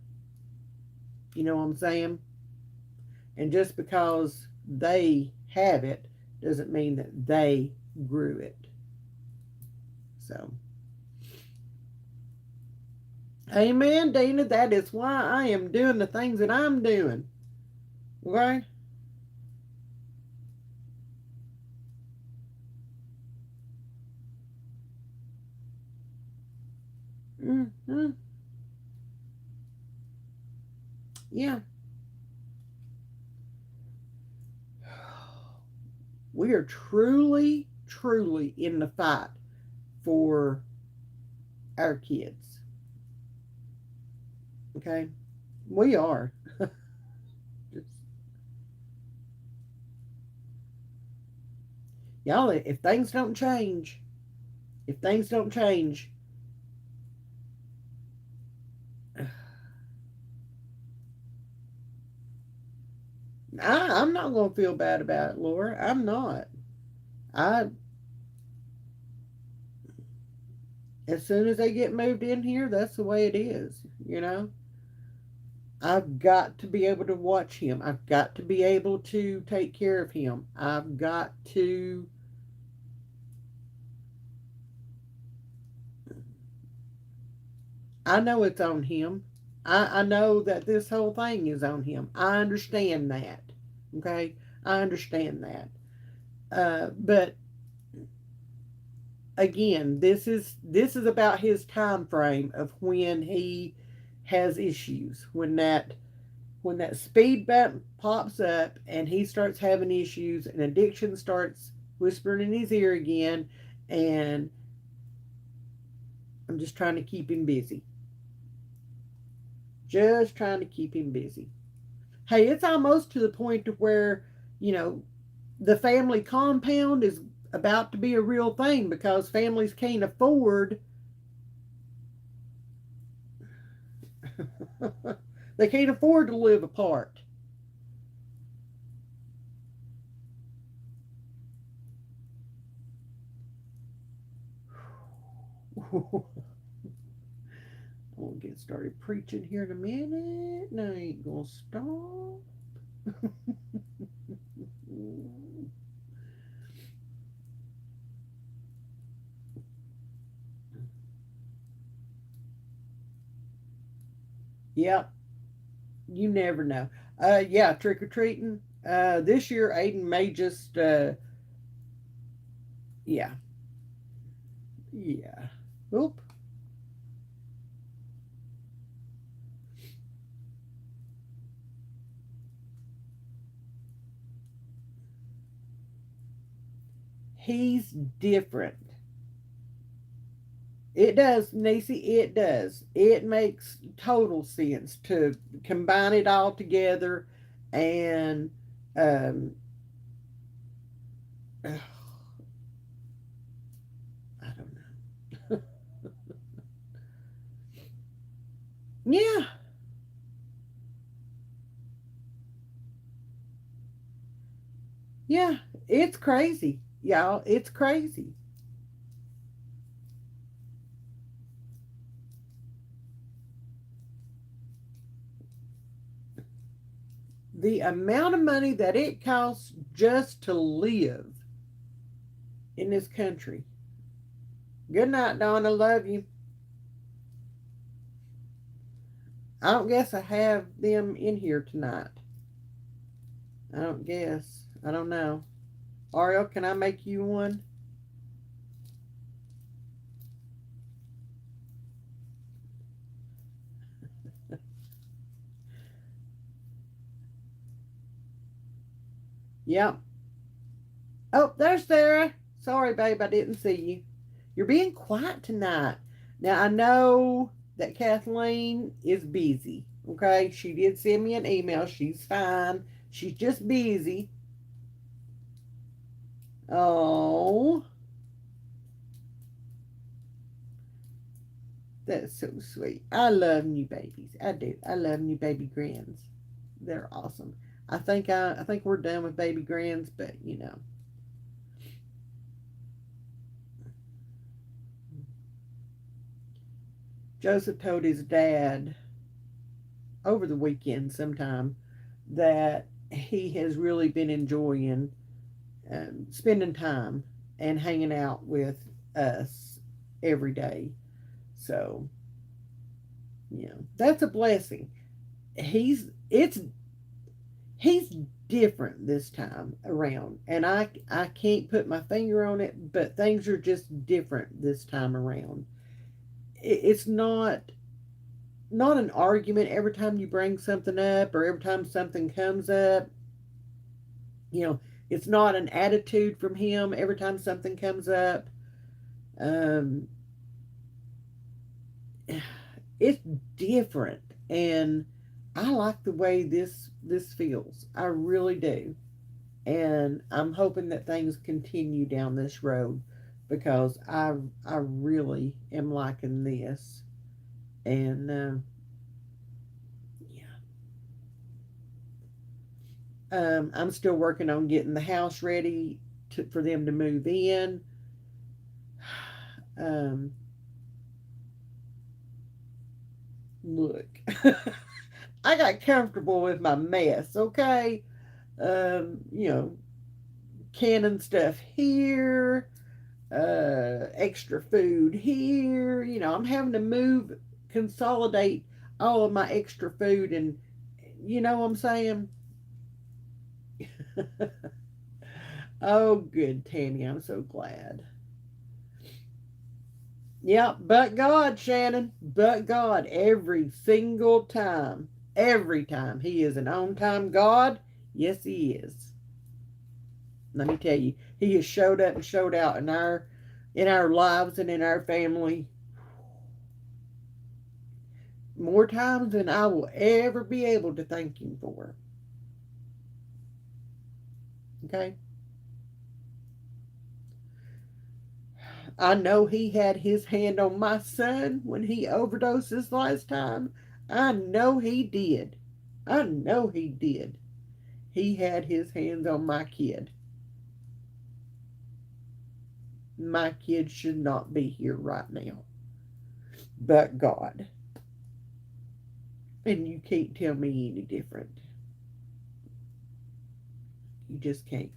You know what I'm saying? And just because they have it doesn't mean that they grew it. So, amen, Dina. That is why I am doing the things that I'm doing. Okay? Mm-hmm. Yeah. We are truly, truly in the fight for our kids. Okay? We are. Y'all, if things don't change, if things don't change, I'm not going to feel bad about it, Laura. I'm not. I As soon as they get moved in here, that's the way it is. I've got to be able to watch him. I've got to be able to take care of him. I've got to. I know it's on him. I know that this whole thing is on him. I understand that. Okay? I understand that. But again, this is about his time frame of when he has issues. When that speed bump pops up and he starts having issues and addiction starts whispering in his ear again, and I'm just trying to keep him busy. Just trying to keep him busy. Hey, it's almost to the point to where, you know, the family compound is about to be a real thing because families can't afford they can't afford to live apart. I'll get started preaching here in a minute, and I ain't gonna stop. Yep, you never know. Yeah, trick or treating. This year Aiden may just yeah, yeah. Oop. He's different. It does, Nisi, it does. It makes total sense to combine it all together and um I don't know. Yeah, yeah. It's crazy. Y'all, it's crazy. The amount of money that it costs just to live in this country. Good night, Donna. Love you. I don't guess I have them in here tonight. I don't guess. I don't know. Ariel, can I make you one? Yep. Oh, there's Sarah. Sorry, babe, I didn't see you. You're being quiet tonight. Now, I know that Kathleen is busy. Okay, she did send me an email. She's fine. She's just busy. Oh, that's so sweet. I love new babies. I do. I love new baby grands. They're awesome. I think we're done with baby grands, but Joseph told his dad over the weekend sometime that he has really been enjoying spending time and hanging out with us every day. So, that's a blessing. It's he's different this time around, and I can't put my finger on it, but things are just different this time around. It's not an argument every time you bring something up or every time something comes up. You know, it's not an attitude from him every time something comes up. Um, it's different, and I like the way this feels. I really do, and I'm hoping that things continue down this road because I really am liking this, and yeah, I'm still working on getting the house ready for them to move in. Um, Look, I got comfortable with my mess, okay? You know, canning stuff here, extra food here. I'm having to consolidate all of my extra food, and you know what I'm saying? Oh, good, Tammy. I'm so glad. Yeah, but God, Shannon, but God, every single time, every time. He is an on time God. Yes, He is. Let me tell you, He has showed up and showed out in our lives and in our family more times than I will ever be able to thank Him for. Okay, I know He had His hand on my son when he overdosed this last time. I know He did. I know He did. He had His hands on my kid. My kid should not be here right now, but God. And you can't tell me any different. You just can't.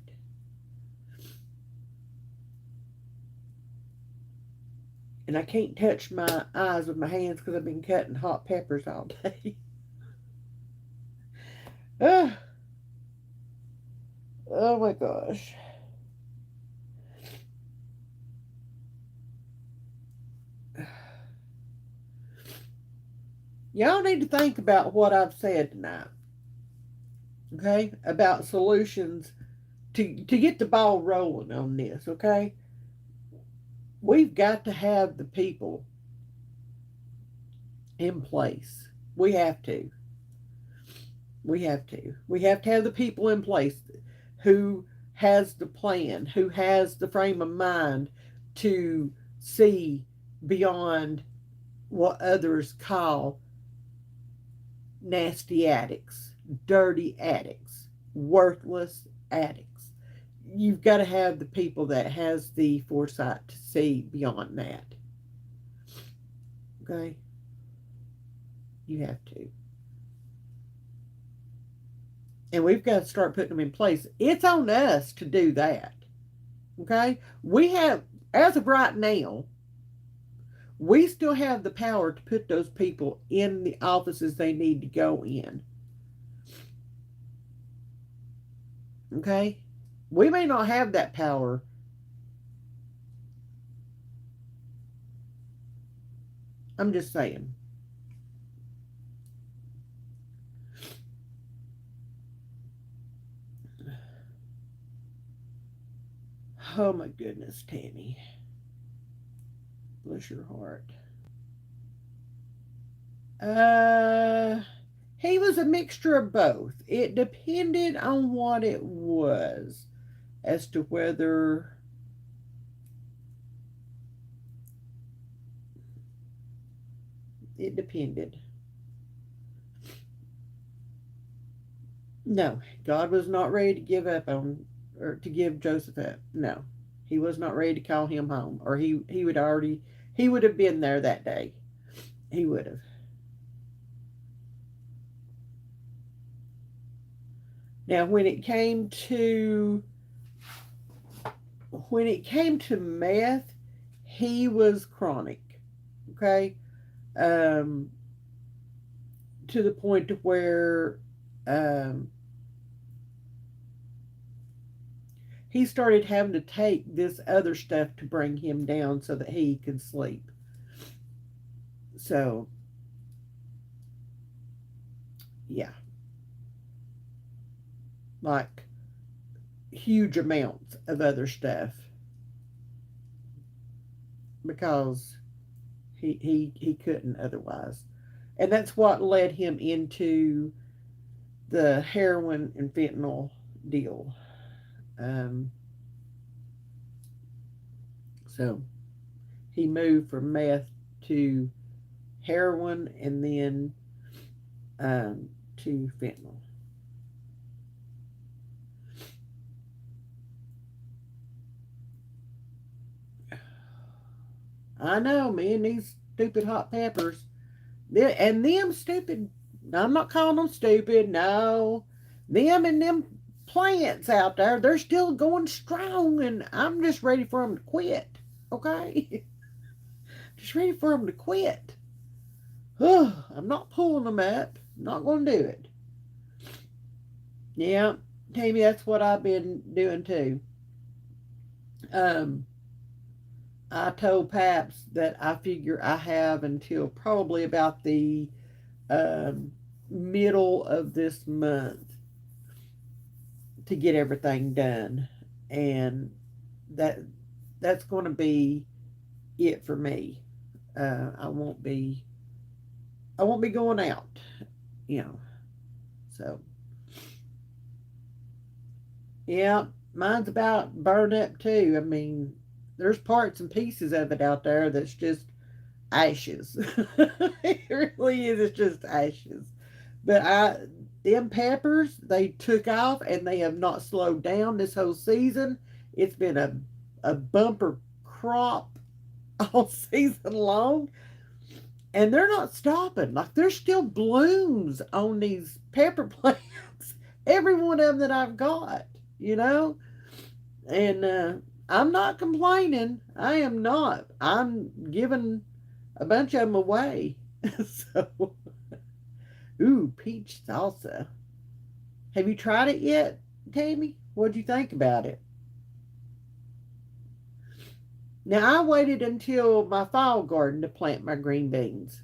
And I can't touch my eyes with my hands because I've been cutting hot peppers all day. oh, oh my gosh. Y'all need to think about what I've said tonight, okay? About solutions to get the ball rolling on this, okay? We've got to have the people in place. We have to. We have to. We have to have the people in place who has the plan, who has the frame of mind to see beyond what others call nasty addicts, dirty addicts, worthless addicts. You've got to have the people that has the foresight to see beyond that. Okay? You have to. And we've got to start putting them in place. It's on us to do that. Okay? We have, as of right now, we still have the power to put those people in the offices they need to go in. Okay? We may not have that power. I'm just saying. Oh my goodness, Tammy. Bless your heart. Uh, he was a mixture of both. It depended on what it was as to whether it depended. No, God was not ready to give up on, or to give Joseph up. No, he was not ready to call him home, or he would already, he would have been there that day. He would have. Now, when it came to meth, he was chronic. Okay, um, to the point to where um, he started having to take this other stuff to bring him down so that he could sleep. So, yeah, like huge amounts of other stuff because he couldn't otherwise. And that's what led him into the heroin and fentanyl deal. Um, so he moved from meth to heroin and then to fentanyl. I know, man, these stupid hot peppers. And them stupid, I'm not calling them stupid, no. Them and them plants out there, they're still going strong, and I'm just ready for them to quit, okay? Just ready for them to quit. I'm not pulling them up. I'm not going to do it. Yeah, Tammy, that's what I've been doing too. Um, I told Paps that I figure I have until probably about the um, middle of this month to get everything done, and that that's going to be it for me. I won't be going out, you know. So yeah, mine's about burned up too. I mean, there's parts and pieces of it out there that's just ashes. It really is. It's just ashes. But them peppers, they took off and they have not slowed down this whole season. It's been a bumper crop all season long, and they're not stopping. Like there's still blooms on these pepper plants. Every one of them that I've got, you know, and I'm not complaining. I am not. I'm giving a bunch of them away. So, ooh, peach salsa. Have you tried it yet, Tammy? What'd you think about it? Now, I waited until my fall garden to plant my green beans.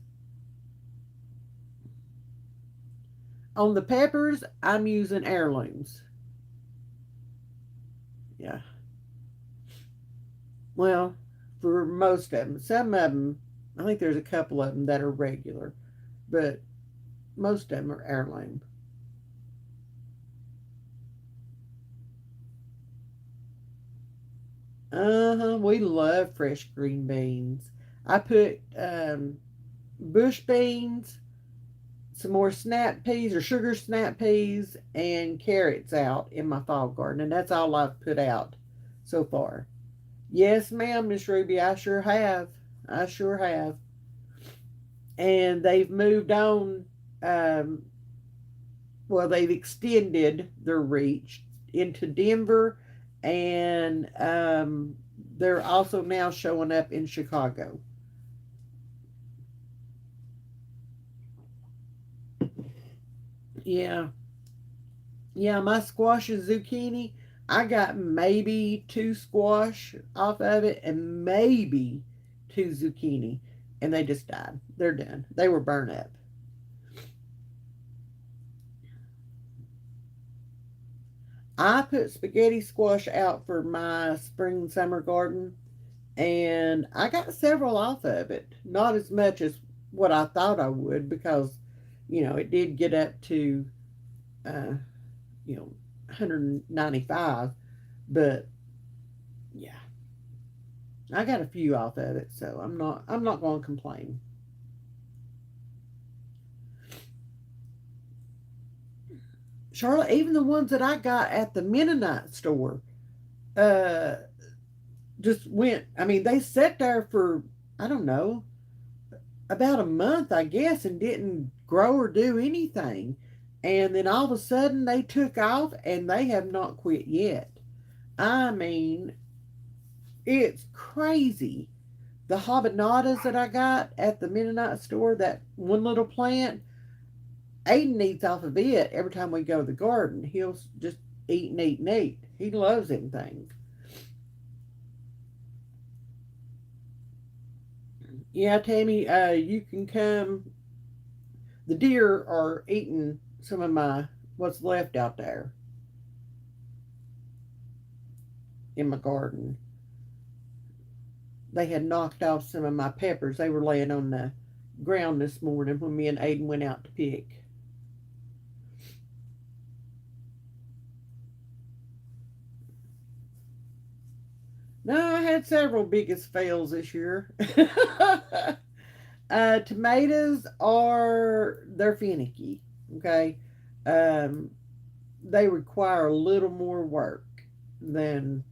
On the peppers, I'm using heirlooms. Yeah. Well, for most of them, some of them, I think there's a couple of them that are regular, but most of them are heirloom. Uh huh. We love fresh green beans. I put bush beans, some more snap peas or sugar snap peas, and carrots out in my fall garden, and that's all I've put out so far. Yes, ma'am, Miss Ruby, I sure have. I sure have. And they've moved on. Um, well, they've extended their reach into Denver, and they're also now showing up in Chicago. Yeah, yeah, my squash and zucchini, I got maybe two squash off of it and maybe two zucchini, and they just died. They're done. They were burnt up. I put spaghetti squash out for my spring and summer garden, and I got several off of it. Not as much as what I thought I would because, it did get up to, uh, 195, but yeah, I got a few off of it, so I'm not going to complain. Charlotte, even the ones that I got at the Mennonite store, uh, just went. I mean, they sat there for I don't know about a month, I guess, and didn't grow or do anything. And then all of a sudden they took off and they have not quit yet. I mean, it's crazy. The habaneras that I got at the Mennonite store, that one little plant, Aiden eats off of it every time we go to the garden. He'll just eat and eat and eat. He loves them things. Yeah, Tammy, you can come. The deer are eating some of my what's left out there in my garden. They had knocked off some of my peppers. They were laying on the ground this morning when me and Aiden went out to pick. No, I had several biggest fails this year. Tomatoes they're finicky. Okay, um, they require a little more work than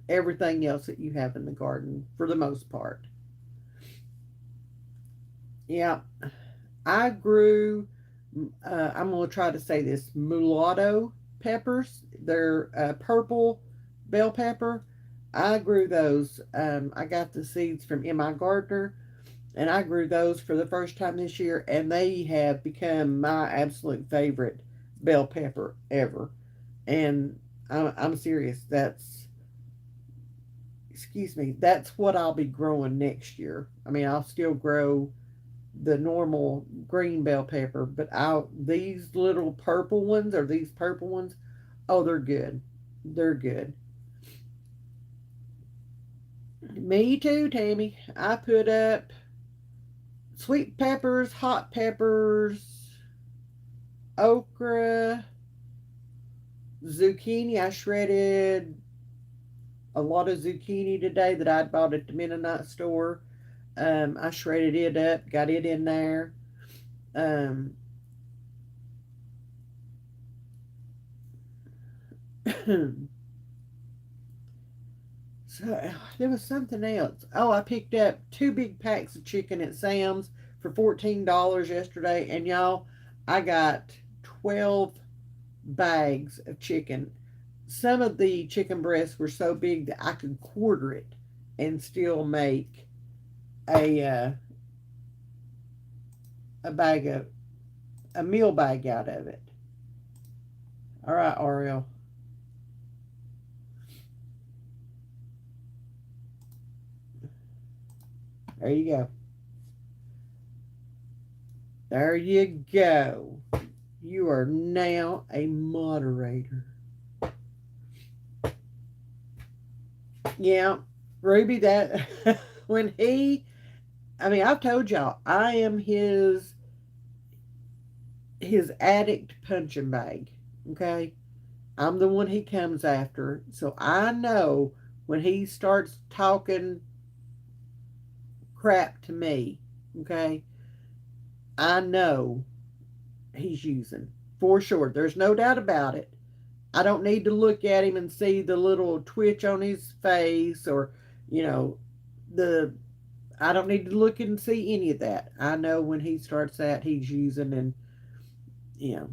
everything else that you have in the garden for the most part. Yeah, I grew. I'm going to try to say this mulatto peppers. They're purple bell pepper. I grew those. I got the seeds from M.I. Gardner, and I grew those for the first time this year, and they have become my absolute favorite bell pepper ever. And I'm serious. Excuse me, that's what I'll be growing next year. I mean, I'll still grow the normal green bell pepper, but out these little purple ones or these purple ones, oh, they're good. They're good. Me too, Tammy. I put up sweet peppers, hot peppers, okra, zucchini. I shredded a lot of zucchini today that I'd bought at the Mennonite store. I shredded it up, got it in there. Um, So there was something else. Oh, I picked up two big packs of chicken at Sam's for $14 yesterday, and y'all, I got 12 bags of chicken. Some of the chicken breasts were so big that I could quarter it and still make a uh, a bag of a meal bag out of it. All right, Ariel. There you go. There you go. You are now a moderator. Yeah, Ruby, that when I mean, I've told y'all, I am his addict punching bag. Okay, I'm the one he comes after, so I know when he starts talking crap to me. Okay, I know he's using for sure. There's no doubt about it. I don't need to look at him and see the little twitch on his face or, you know, the. I don't need to look and see any of that. I know when he starts that, he's using, and, you know,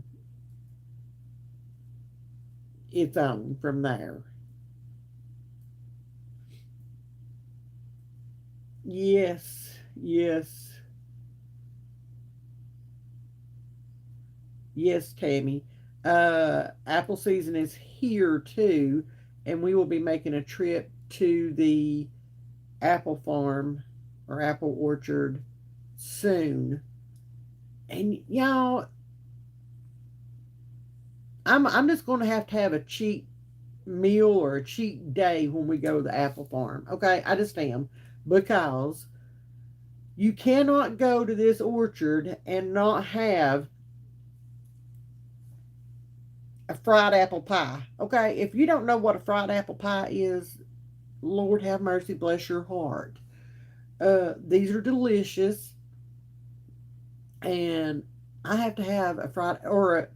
it's on from there. Yes, yes, yes, Tammy. Apple season is here too, and we will be making a trip to the apple farm or apple orchard soon. And y'all, I'm just going to have a cheat meal or a cheat day when we go to the apple farm. Okay, I just am, because you cannot go to this orchard and not have a fried apple pie. Okay, if you don't know what a fried apple pie is, Lord have mercy, bless your heart. These are delicious, and I have to have a fried or a.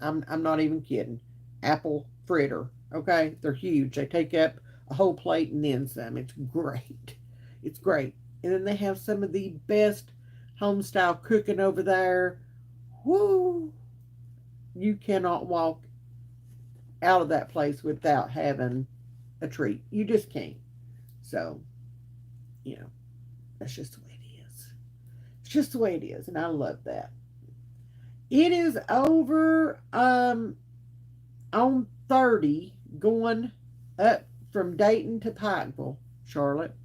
I'm not even kidding. Apple fritter. Okay, they're huge. They take up a whole plate and then some. It's great. It's great. And then they have some of the best home style cooking over there. Woo! You cannot walk out of that place without having a treat. You just can't. So, you know, that's just the way it is. It's just the way it is, and I love that. It is over on 30 going up from Dayton to Pikeville, Charlotte.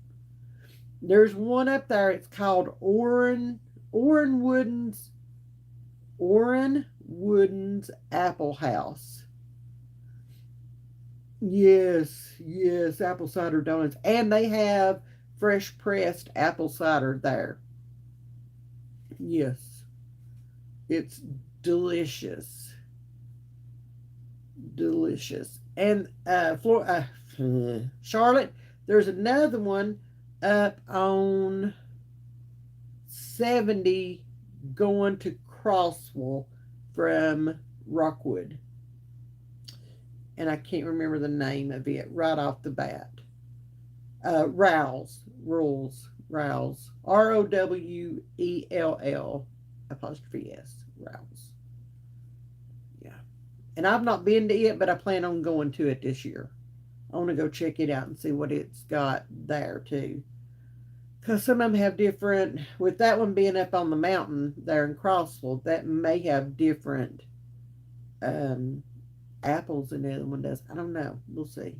There's one up there. It's called Orrin Wooden's Orrin Wooden's Apple House. Yes, yes, apple cider donuts, and they have fresh pressed apple cider there. Yes, it's delicious, delicious. And Charlotte, there's another one up on 70 going to Crossville from Rockwood. And I can't remember the name of it right off the bat. Rouse, Rowell apostrophe S, Rouse. Yeah. And I've not been to it, but I plan on going to it this year. I want to go check it out and see what it's got there too. Because some of them have different, with that one being up on the mountain there in Crossville, that may have different um, apples than the other one does. I don't know. We'll see.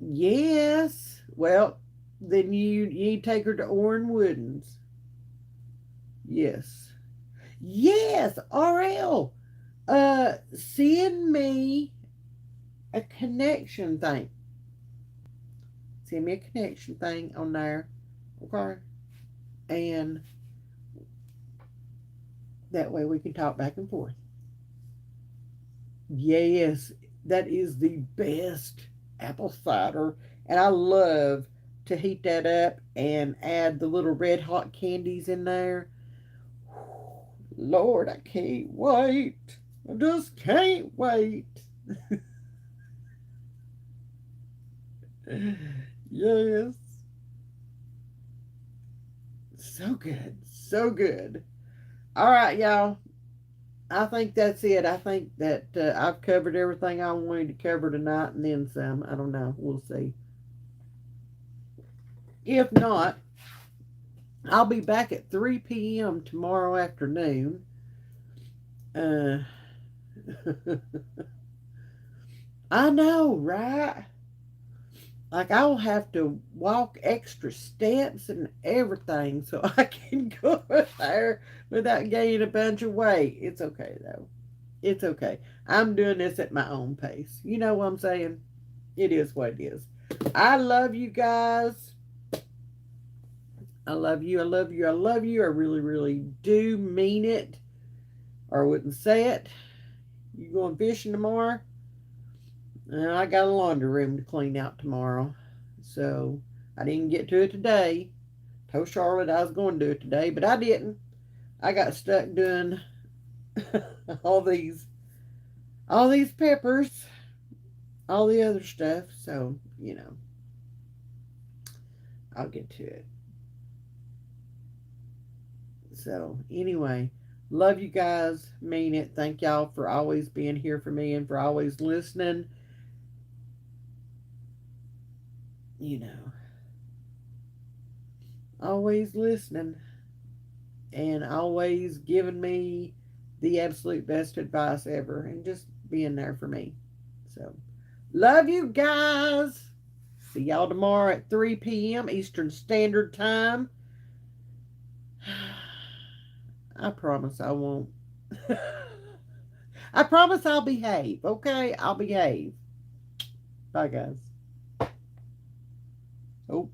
Yes. Well, then you need to take her to Orrin Woodens. Yes. Yes, RL. Send me a connection thing. Send me a connection thing on there. Okay. And that way we can talk back and forth. Yes, that is the best apple cider. And I love to heat that up and add the little red hot candies in there. Lord, I can't wait. I just can't wait. Yes. So good. So good. All right, y'all. I think that's it. I think that I've covered everything I wanted to cover tonight and then some. I don't know. We'll see. If not, I'll be back at 3 p.m. tomorrow afternoon. Uh, I know, right? Like, I'll have to walk extra steps and everything so I can go there without gaining a bunch of weight. It's okay, though. It's okay. I'm doing this at my own pace. You know what I'm saying? It is what it is. I love you guys. I love you. I love you. I love you. I really, really do mean it. Or I wouldn't say it. You going fishing tomorrow? I got a laundry room to clean out tomorrow. So I didn't get to it today. Told Charlotte I was going to do it today, but I didn't. I got stuck doing all these all these peppers, all the other stuff. So, I'll get to it. So, anyway, love you guys. Mean it. Thank y'all for always being here for me and for always listening. You know, always listening and always giving me the absolute best advice ever and just being there for me. So, love you guys. See y'all tomorrow at 3 p.m. Eastern Standard Time. I promise I won't. I promise I'll behave. Okay? I'll behave. Bye, guys. Oh.